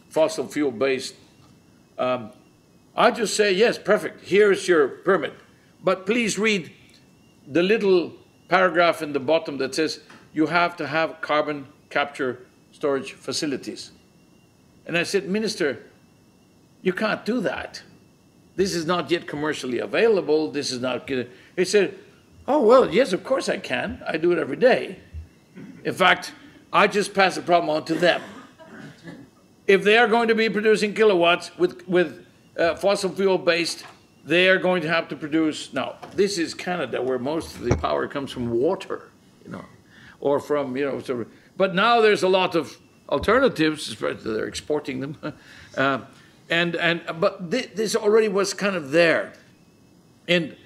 fossil fuel-based, I just say, yes, perfect, here's your permit. But please read the little paragraph in the bottom that says you have to have carbon capture storage facilities. And I said, Minister, you can't do that. This is not yet commercially available. This is not good. He said, oh, well, yes, of course I can. I do it every day. In fact, I just pass the problem on to them. If they are going to be producing kilowatts with fossil fuel-based, they are going to have to produce. Now, this is Canada, where most of the power comes from water, or from, but now there's a lot of alternatives. They're exporting them. But this already was kind of there. And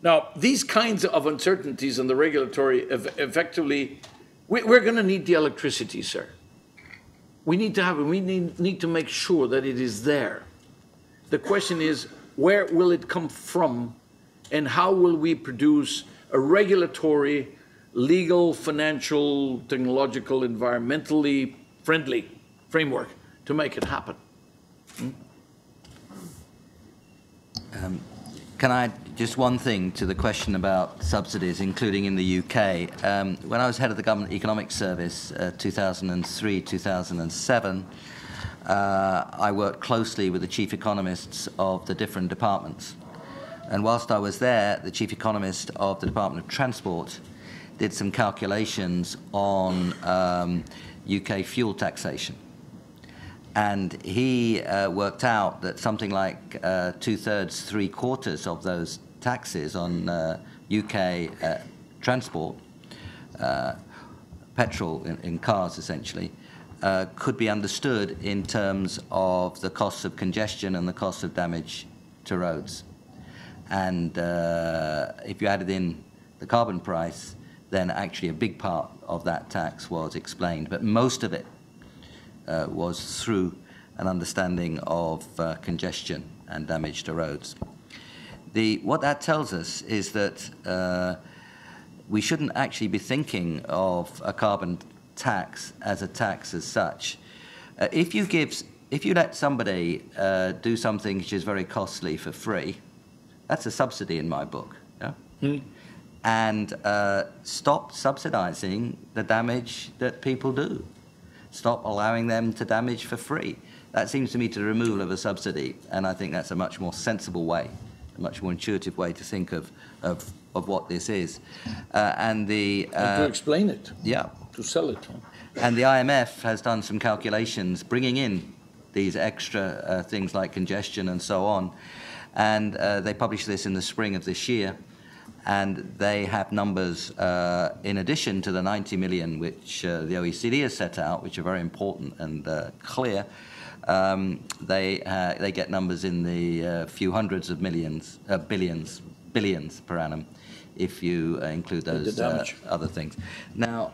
now, these kinds of uncertainties in the regulatory, effectively, we're going to need the electricity, sir. We need to have it. We need to make sure that it is there. The question is, where will it come from, and how will we produce a regulatory, legal, financial, technological, environmentally friendly framework to make it happen? Can I just one thing to the question about subsidies, including in the UK? When I was head of the Government Economic Service, 2003, 2007, I worked closely with the chief economists of the different departments. And whilst I was there, the chief economist of the Department of Transport did some calculations on UK fuel taxation. And he worked out that something like 2/3, 3/4 of those taxes on UK transport, petrol in cars essentially, could be understood in terms of the costs of congestion and the costs of damage to roads. And if you added in the carbon price, then actually a big part of that tax was explained. But most of it was through an understanding of congestion and damage to roads. What that tells us is that we shouldn't actually be thinking of a carbon tax as a tax as such. If you let somebody do something which is very costly for free, that's a subsidy in my book. Yeah? Mm. And stop subsidizing the damage that people do. Stop allowing them to damage for free. That seems to me to the removal of a subsidy, and I think that's a much more sensible way, a much more intuitive way to think of what this is. And to explain it. Yeah. To sell it. And the IMF has done some calculations bringing in these extra things like congestion and so on. And they published this in the spring of this year. And they have numbers in addition to the 90 million which the OECD has set out, which are very important and clear. They get numbers in the few hundreds of millions, billions per annum, if you include those other things. Now,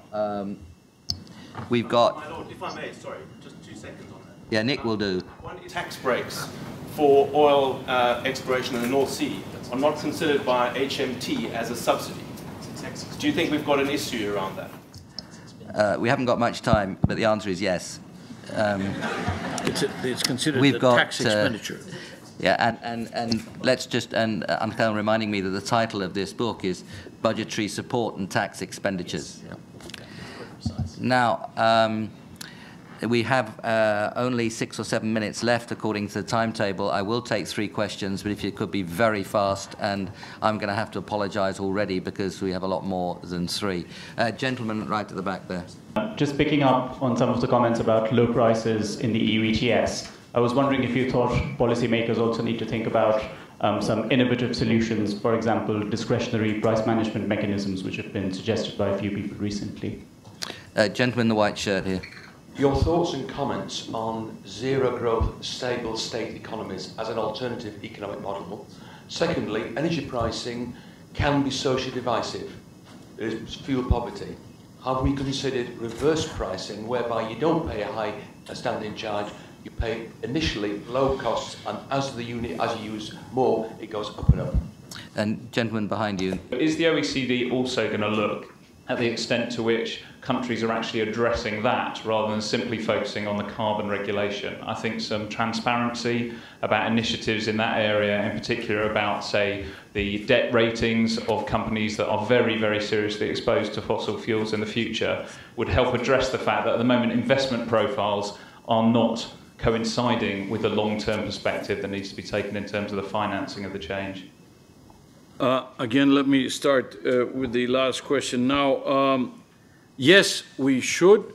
we've got... My Lord, if I may, sorry, just 2 seconds on that. Yeah, Nick will do. Tax breaks for oil exploration in the North Sea are not considered by HMT as a subsidy. Do you think we've got an issue around that? We haven't got much time, but the answer is yes. It's considered a tax expenditure. Yeah, and let's just, and I'm kind of reminding me that the title of this book is Budgetary Support and Tax Expenditures. Yes. Yeah. Now, we have only 6 or 7 minutes left according to the timetable. I will take 3 questions, but if you could be very fast, and I'm going to have to apologize already because we have a lot more than 3. Gentleman right at the back there. Just picking up on some of the comments about low prices in the EU ETS, I was wondering if you thought policymakers also need to think about some innovative solutions, for example, discretionary price management mechanisms, which have been suggested by a few people recently. Gentleman in the white shirt here. Your thoughts and comments on zero growth, stable state economies as an alternative economic model. Secondly, energy pricing can be socially divisive. There is fuel poverty. Have we considered reverse pricing, whereby you don't pay a high standing charge, you pay initially low costs, and as the unit, as you use more, it goes up and up? And gentleman behind you. Is the OECD also going to look at the extent to which countries are actually addressing that rather than simply focusing on the carbon regulation? I think some transparency about initiatives in that area, in particular about, say, the debt ratings of companies that are very, very seriously exposed to fossil fuels in the future, would help address the fact that at the moment investment profiles are not coinciding with the long-term perspective that needs to be taken in terms of the financing of the change. Again, let me start with the last question now. Yes, we should.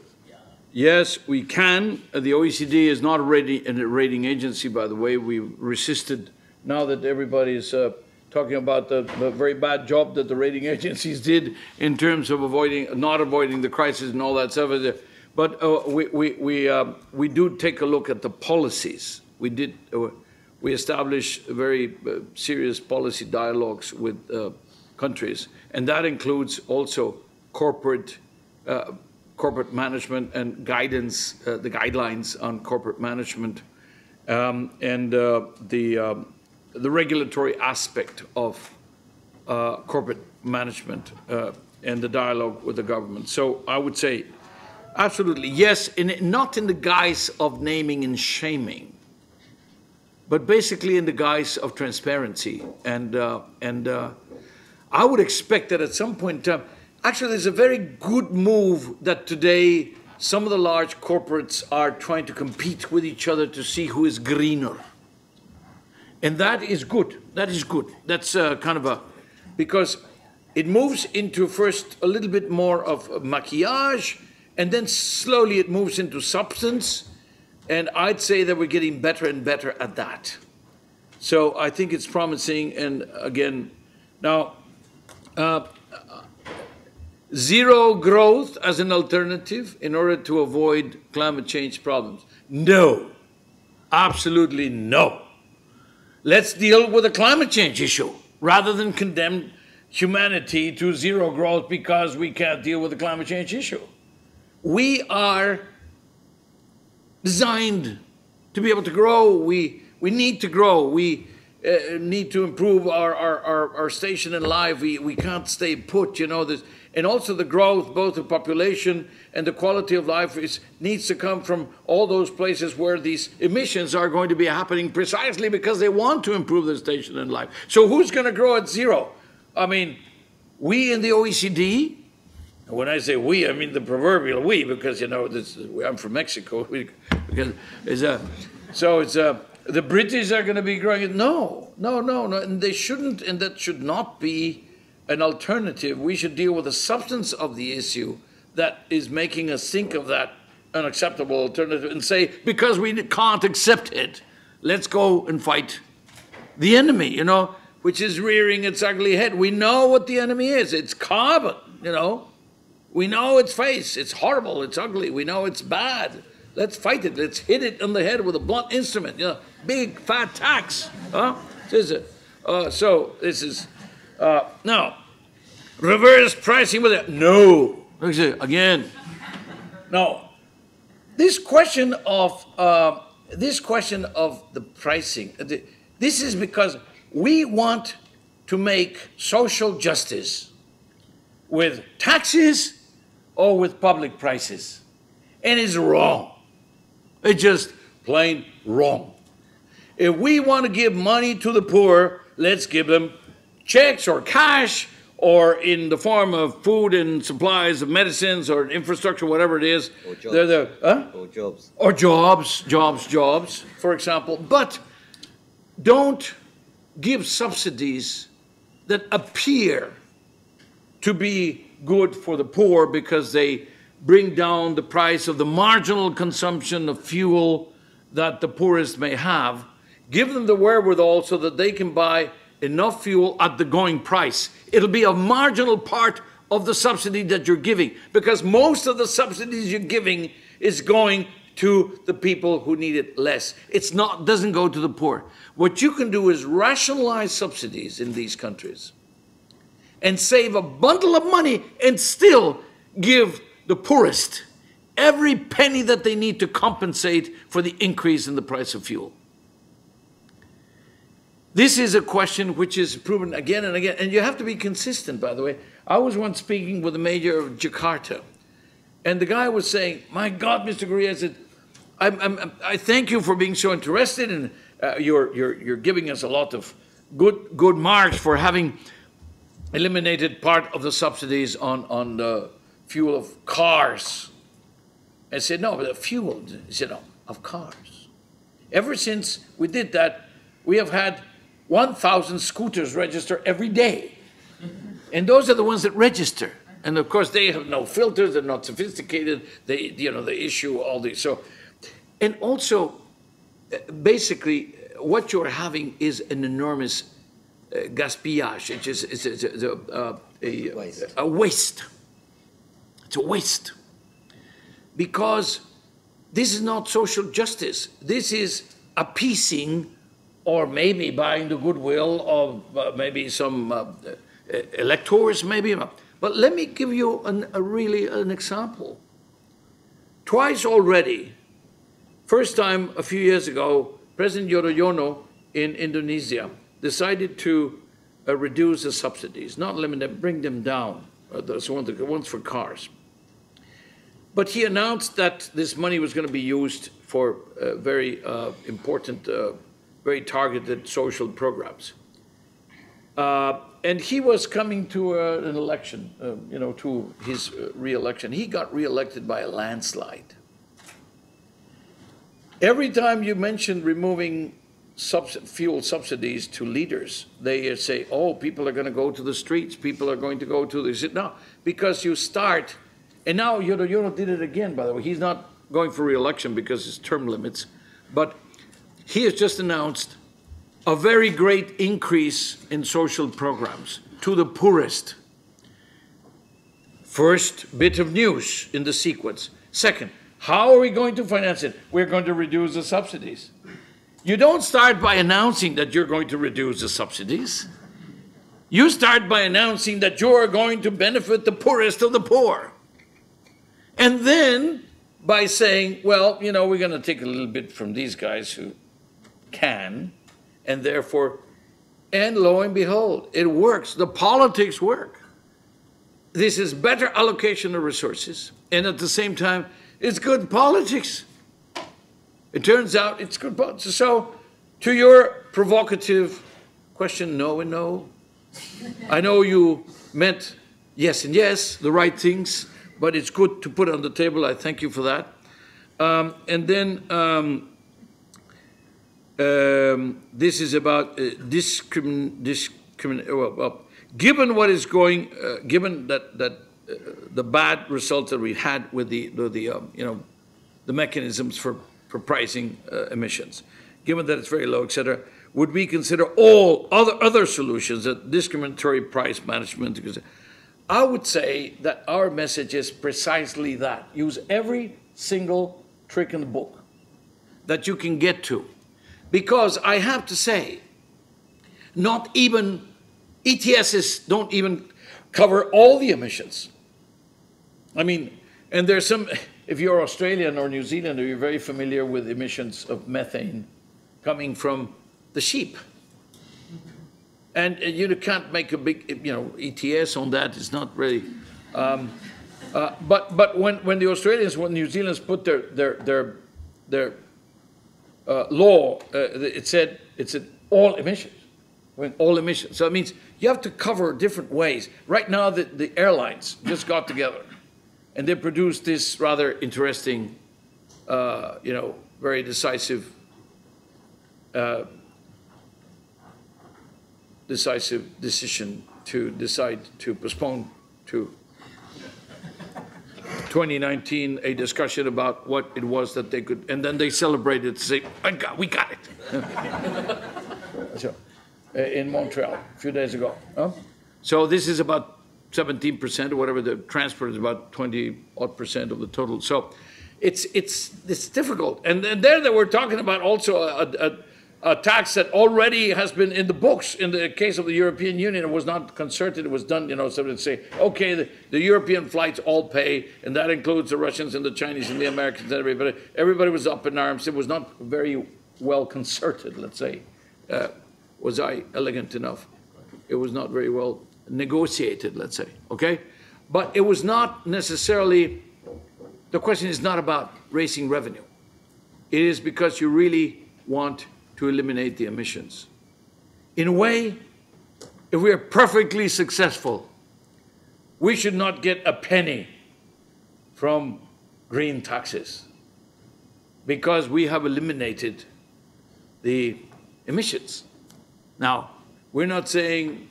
Yes, we can. The OECD is not a rating agency, by the way. We resisted, now that everybody is talking about the very bad job that the rating agencies did in terms of not avoiding the crisis and all that stuff. But we do take a look at the policies. We established very serious policy dialogues with countries, and that includes also corporate management and guidance, the guidelines on corporate management, and the regulatory aspect of corporate management and the dialogue with the government. So I would say, absolutely yes, not in the guise of naming and shaming, but basically in the guise of transparency. And I would expect that at some point in time, actually there's a very good move that today some of the large corporates are trying to compete with each other to see who is greener. And that is good. That is good. That's kind of because it moves into first a little bit more of maquillage, and then slowly it moves into substance. And I'd say that we're getting better and better at that. So I think it's promising. And again, now, zero growth as an alternative in order to avoid climate change problems. No, absolutely no. Let's deal with the climate change issue rather than condemn humanity to zero growth because we can't deal with the climate change issue. We are designed to be able to grow. We need to grow. We need to improve our station in life. We can't stay put, you know. And also the growth, both of population and the quality of life, needs to come from all those places where these emissions are going to be happening precisely because they want to improve their station in life. So who's going to grow at zero? I mean, we in the OECD, and when I say we, I mean the proverbial we, because, you know, I'm from Mexico. The British are going to be growing. No, and they shouldn't, and that should not be an alternative. We should deal with the substance of the issue that is making us think of that unacceptable alternative and say, because we can't accept it, let's go and fight the enemy, you know, which is rearing its ugly head. We know what the enemy is. It's carbon, you know. We know its face. It's horrible. It's ugly. We know it's bad. Let's fight it. Let's hit it on the head with a blunt instrument. You know, big fat tax. Huh? So this is now reverse pricing with it. No. Again. No. This question of the pricing. This is because we want to make social justice with taxes or with public prices. And it's wrong. It's just plain wrong. If we want to give money to the poor, let's give them checks or cash or in the form of food and supplies of medicines or infrastructure, whatever it is. Or jobs. Or jobs. Or jobs, for example. But don't give subsidies that appear to be good for the poor because they bring down the price of the marginal consumption of fuel that the poorest may have. Give them the wherewithal so that they can buy enough fuel at the going price. It'll be a marginal part of the subsidy that you're giving, because most of the subsidies you're giving is going to the people who need it less. Doesn't go to the poor. What you can do is rationalize subsidies in these countries and save a bundle of money and still give the poorest every penny that they need to compensate for the increase in the price of fuel. This is a question which is proven again and again, and you have to be consistent, by the way. I was once speaking with the mayor of Jakarta, and the guy was saying, my God, Mr. Gurria, I said, I thank you for being so interested, and you're giving us a lot of good marks for having eliminated part of the subsidies on the fuel of cars. I said, no, but the fuel, he said, no, of cars. Ever since we did that, we have had 1,000 scooters register every day. And those are the ones that register. And of course, they have no filters, they're not sophisticated, they issue all these. So, and also, basically, what you're having is an enormous gaspillage. It's a waste. It's a waste. Because this is not social justice. This is appeasing or maybe buying the goodwill of maybe some electors, maybe. But let me give you an example. Twice already, first time a few years ago, President Yudhoyono in Indonesia decided to reduce the subsidies, not limit them, bring them down, the ones for cars. But he announced that this money was going to be used for very important, very targeted social programs. And he was coming to an election, to his re-election. He got re-elected by a landslide. Every time you mention removing fuel subsidies to leaders, they say, oh, people are going to go to the streets, people are going to go to this. No, because you start, and now Euro did it again, by the way. He's not going for re-election because his term limits, but he has just announced a very great increase in social programs to the poorest. First bit of news in the sequence. Second, how are we going to finance it? We're going to reduce the subsidies. You don't start by announcing that you're going to reduce the subsidies. You start by announcing that you're going to benefit the poorest of the poor. And then by saying, well, we're going to take a little bit from these guys who can, and therefore, and lo and behold, it works. The politics work. This is better allocation of resources, and at the same time, it's good politics. It turns out it's good politics. So, to your provocative question, no and no. I know you meant yes and yes, the right things, but it's good to put on the table. I thank you for that. And then this is about given what is going, given that the bad results that we had with the mechanisms for pricing emissions, given that it's very low, etc., would we consider all other solutions, that discriminatory price management? I would say that our message is precisely that. Use every single trick in the book that you can get to. Because I have to say, not even ETSs don't even cover all the emissions. I mean, and there's some, if you're Australian or New Zealander, you're very familiar with emissions of methane coming from the sheep. And you can't make a big, ETS on that. It's not really. But when the Australians, when New Zealanders put their law, it said all emissions, all emissions. So it means you have to cover different ways. Right now, the airlines just got together, and they produced this rather interesting, very decisive decision to decide to postpone to 2019 a discussion about what it was that they could, and then they celebrated to say, we got it. So, in Montreal a few days ago. So this is about 17% or whatever. The transport is about 20-odd% of the total. So it's difficult. And there they were talking about also a tax that already has been in the books. In the case of the European Union, it was not concerted. It was done, so to say, okay, the European flights all pay, and that includes the Russians and the Chinese and the Americans and everybody. Everybody was up in arms. It was not very well concerted, let's say. Was I elegant enough? It was not very well negotiated, let's say, okay? But it was not necessarily, the question is not about raising revenue. It is because you really want to eliminate the emissions. In a way, if we are perfectly successful, we should not get a penny from green taxes because we have eliminated the emissions. Now, we're not saying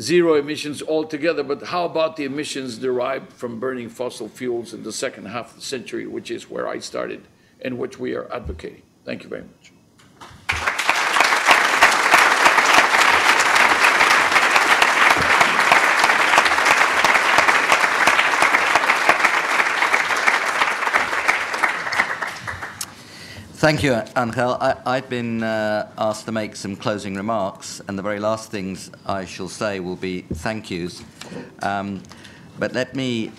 zero emissions altogether, but how about the emissions derived from burning fossil fuels in the second half of the century, which is where I started and which we are advocating. Thank you very much. Thank you, Angel. I've been asked to make some closing remarks, and the very last things I shall say will be thank yous. But let me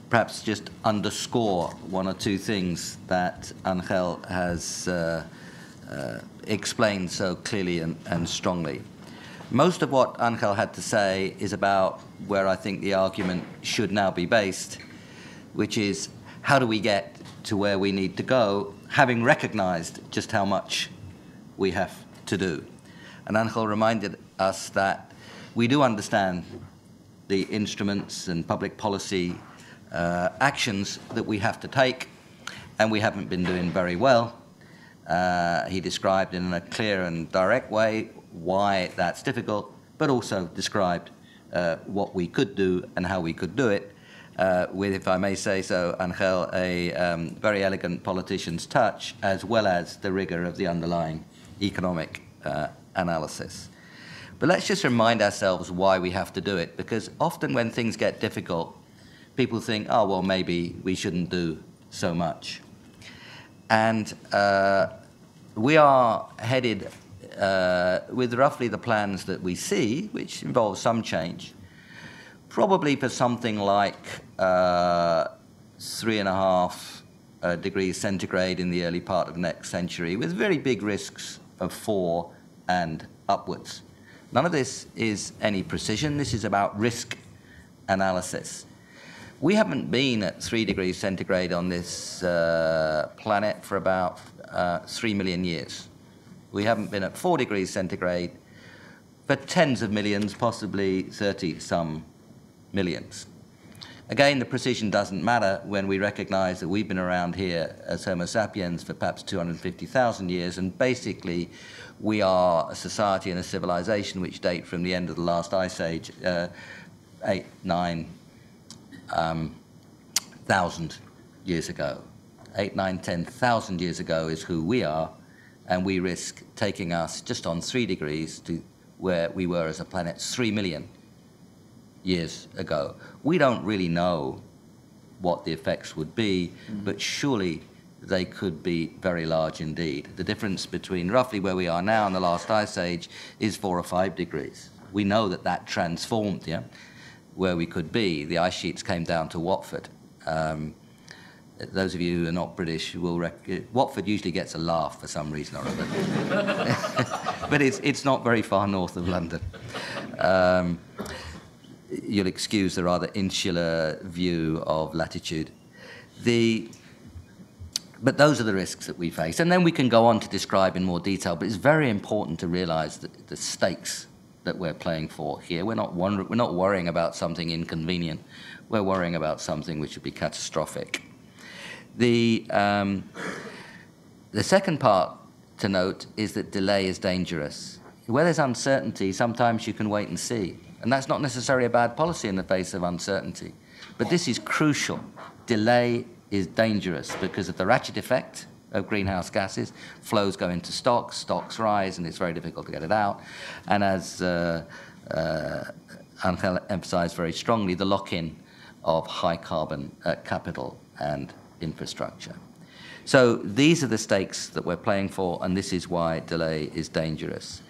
perhaps just underscore one or two things that Angel has explained so clearly and strongly. Most of what Angel had to say is about where I think the argument should now be based, which is how do we get to where we need to go, having recognized just how much we have to do. And Angel reminded us that we do understand the instruments and public policy actions that we have to take, and we haven't been doing very well. He described in a clear and direct way why that's difficult, but also described what we could do and how we could do it with, if I may say so, Angel, a very elegant politician's touch, as well as the rigor of the underlying economic analysis. But let's just remind ourselves why we have to do it, because often when things get difficult, people think, oh, well, maybe we shouldn't do so much. And we are headed with roughly the plans that we see, which involve some change, probably for something like 3.5 degrees centigrade in the early part of next century, with very big risks of 4 and upwards. None of this is any precision. This is about risk analysis. We haven't been at 3 degrees centigrade on this planet for about 3 million years. We haven't been at 4 degrees centigrade for tens of millions, possibly 30-some millions. Again, the precision doesn't matter when we recognize that we've been around here as Homo sapiens for perhaps 250,000 years, and basically we are a society and a civilization which date from the end of the last ice age, 8, 9, 1,000 years ago. 8, 9, 10,000 years ago is who we are, and we risk taking us just on 3 degrees to where we were as a planet 3 million years ago. We don't really know what the effects would be, but surely they could be very large indeed. The difference between roughly where we are now and the last ice age is 4 or 5 degrees. We know that that transformed, yeah, where we could be. The ice sheets came down to Watford. Those of you who are not British will Watford usually gets a laugh for some reason or other. But it's not very far north of London. You'll excuse the rather insular view of latitude. But those are the risks that we face. And then we can go on to describe in more detail, but it's very important to realize that the stakes that we're playing for here, we're not worrying about something inconvenient. We're worrying about something which would be catastrophic. The second part to note is that delay is dangerous. Where there's uncertainty, sometimes you can wait and see. And that's not necessarily a bad policy in the face of uncertainty. But this is crucial. Delay is dangerous because of the ratchet effect of greenhouse gases. Flows go into stocks, stocks rise, and it's very difficult to get it out. And as Angel emphasized very strongly, the lock-in of high carbon capital and infrastructure. So these are the stakes that we're playing for, and this is why delay is dangerous.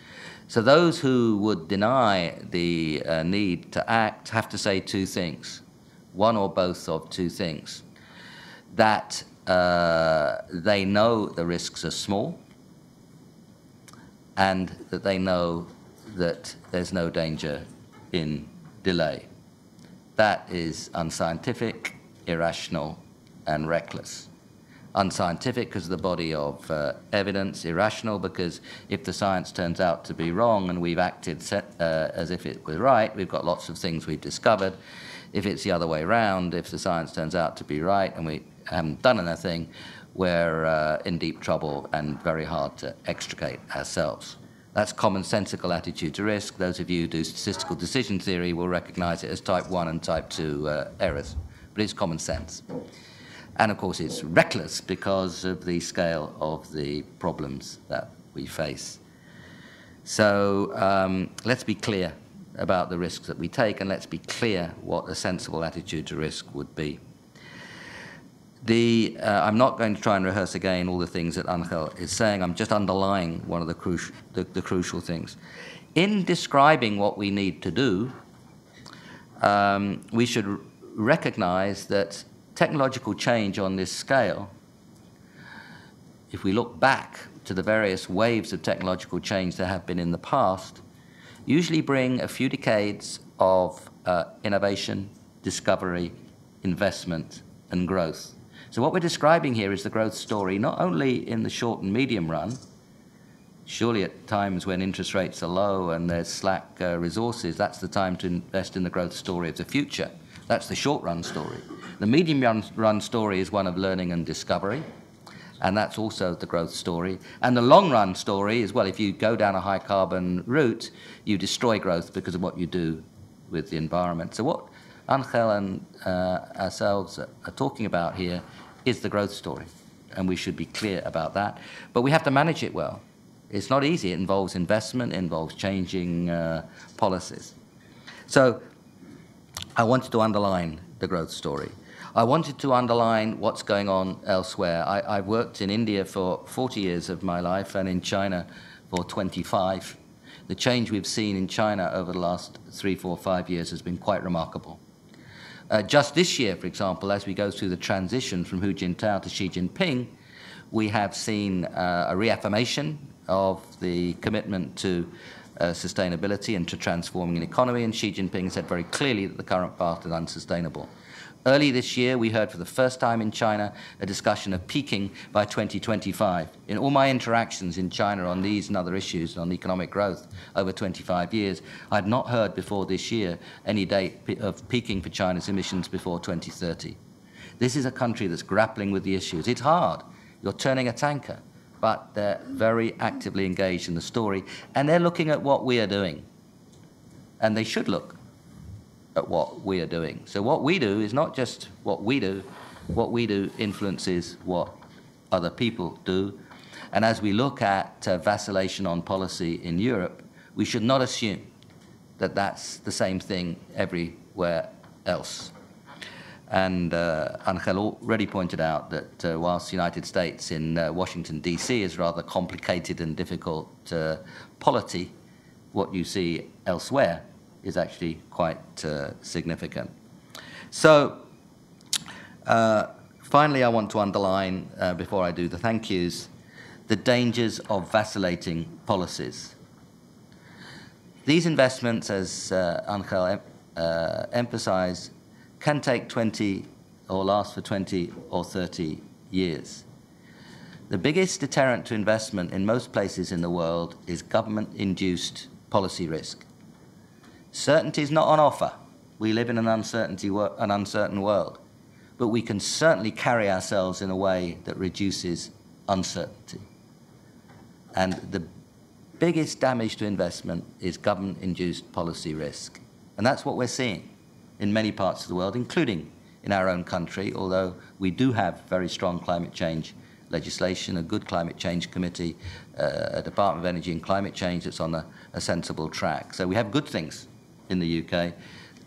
So those who would deny the need to act have to say two things, one or both of two things. That they know the risks are small, and that they know that there's no danger in delay. That is unscientific, irrational, and reckless. Unscientific because of the body of evidence, irrational because if the science turns out to be wrong and we've acted as if it was right, we've got lots of things we've discovered. If it's the other way around, if the science turns out to be right and we haven't done anything, we're in deep trouble and very hard to extricate ourselves. That's commonsensical attitude to risk. Those of you who do statistical decision theory will recognize it as type 1 and type 2 errors, but it's common sense. And of course it's reckless because of the scale of the problems that we face. So let's be clear about the risks that we take, and let's be clear what a sensible attitude to risk would be. I'm not going to try and rehearse again all the things that Angel is saying. I'm just underlying one of the crucial things. In describing what we need to do, we should recognize that technological change on this scale, if we look back to the various waves of technological change there have been in the past, usually bring a few decades of innovation, discovery, investment, and growth. So what we're describing here is the growth story, not only in the short and medium run, Surely at times when interest rates are low and there's slack resources, that's the time to invest in the growth story of the future. That's the short-run story. The medium-run story is one of learning and discovery, and that's also the growth story. And the long-run story is, well, if you go down a high-carbon route, you destroy growth because of what you do with the environment. So what Angel and ourselves are talking about here is the growth story, and we should be clear about that. But we have to manage it well. It's not easy. It involves investment, it involves changing policies. So I wanted to underline the growth story. I wanted to underline what's going on elsewhere. I've worked in India for 40 years of my life and in China for 25. The change we've seen in China over the last 3, 4, 5 years has been quite remarkable. Just this year, for example, as we go through the transition from Hu Jintao to Xi Jinping, we have seen a reaffirmation of the commitment to sustainability and to transforming an economy, and Xi Jinping said very clearly that the current path is unsustainable. Early this year, we heard for the first time in China a discussion of peaking by 2025. In all my interactions in China on these and other issues on economic growth over 25 years, I had not heard before this year any date of peaking for China's emissions before 2030. This is a country that's grappling with the issues. It's hard. You're turning a tanker. But they're very actively engaged in the story, and they're looking at what we are doing. And they should look at what we are doing. So what we do is not just what we do influences what other people do. And as we look at vacillation on policy in Europe, we should not assume that that's the same thing everywhere else. And Angel already pointed out that whilst the United States in Washington, D.C. is rather complicated and difficult polity, what you see elsewhere is actually quite significant. So finally, I want to underline, before I do the thank yous, the dangers of vacillating policies. These investments, as Angel emphasized, can take 20 or last for 20 or 30 years. The biggest deterrent to investment in most places in the world is government-induced policy risk. Certainty is not on offer. We live in an uncertain world, but we can certainly carry ourselves in a way that reduces uncertainty. And the biggest damage to investment is government-induced policy risk. And that's what we're seeing in many parts of the world, including in our own country, although we do have very strong climate change legislation, a good climate change committee, a Department of Energy and Climate Change that's on a sensible track. So we have good things in the UK.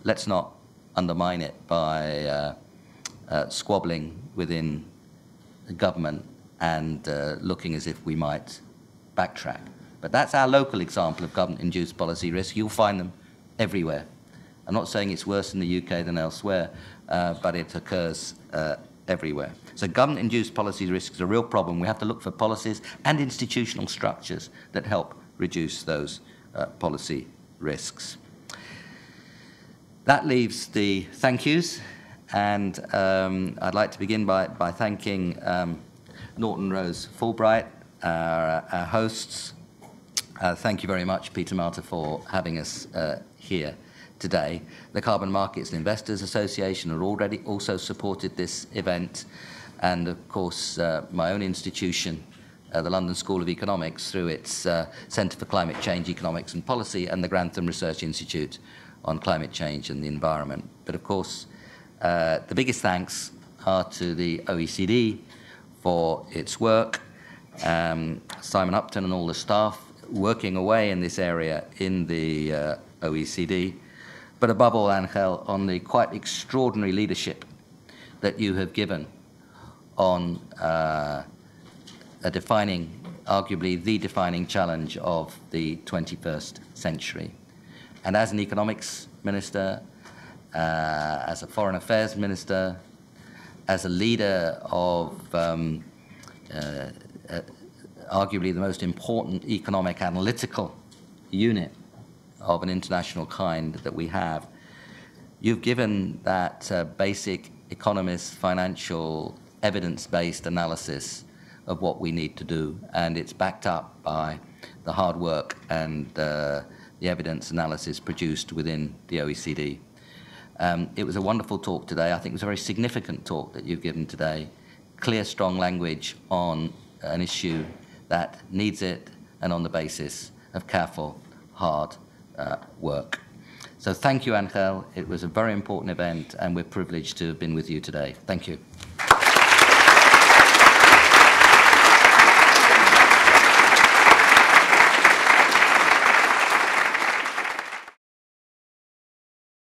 Let's not undermine it by squabbling within the government and looking as if we might backtrack. But that's our local example of government-induced policy risk. You'll find them everywhere. I'm not saying it's worse in the UK than elsewhere, but it occurs everywhere. So government-induced policy risk is a real problem. We have to look for policies and institutional structures that help reduce those policy risks. That leaves the thank yous, and I'd like to begin by thanking Norton Rose Fulbright, our hosts. Thank you very much, Peter Marta, for having us here today. The Carbon Markets and Investors Association have already also supported this event, and of course my own institution, the London School of Economics, through its Centre for Climate Change, Economics and Policy, and the Grantham Research Institute on Climate Change and the Environment. But of course the biggest thanks are to the OECD for its work, Simon Upton and all the staff working away in this area in the OECD, but above all, Angel, on the quite extraordinary leadership that you have given on arguably the defining challenge of the 21st century. And as an economics minister, as a foreign affairs minister, as a leader of arguably the most important economic analytical unit of an international kind that we have, you've given that basic economist, financial, evidence-based analysis of what we need to do, and it's backed up by the hard work and the evidence analysis produced within the OECD. It was a wonderful talk today. I think it was a very significant talk that you've given today. Clear, strong language on an issue that needs it and on the basis of careful, hard work. So thank you, Angel. It was a very important event, and we're privileged to have been with you today. Thank you.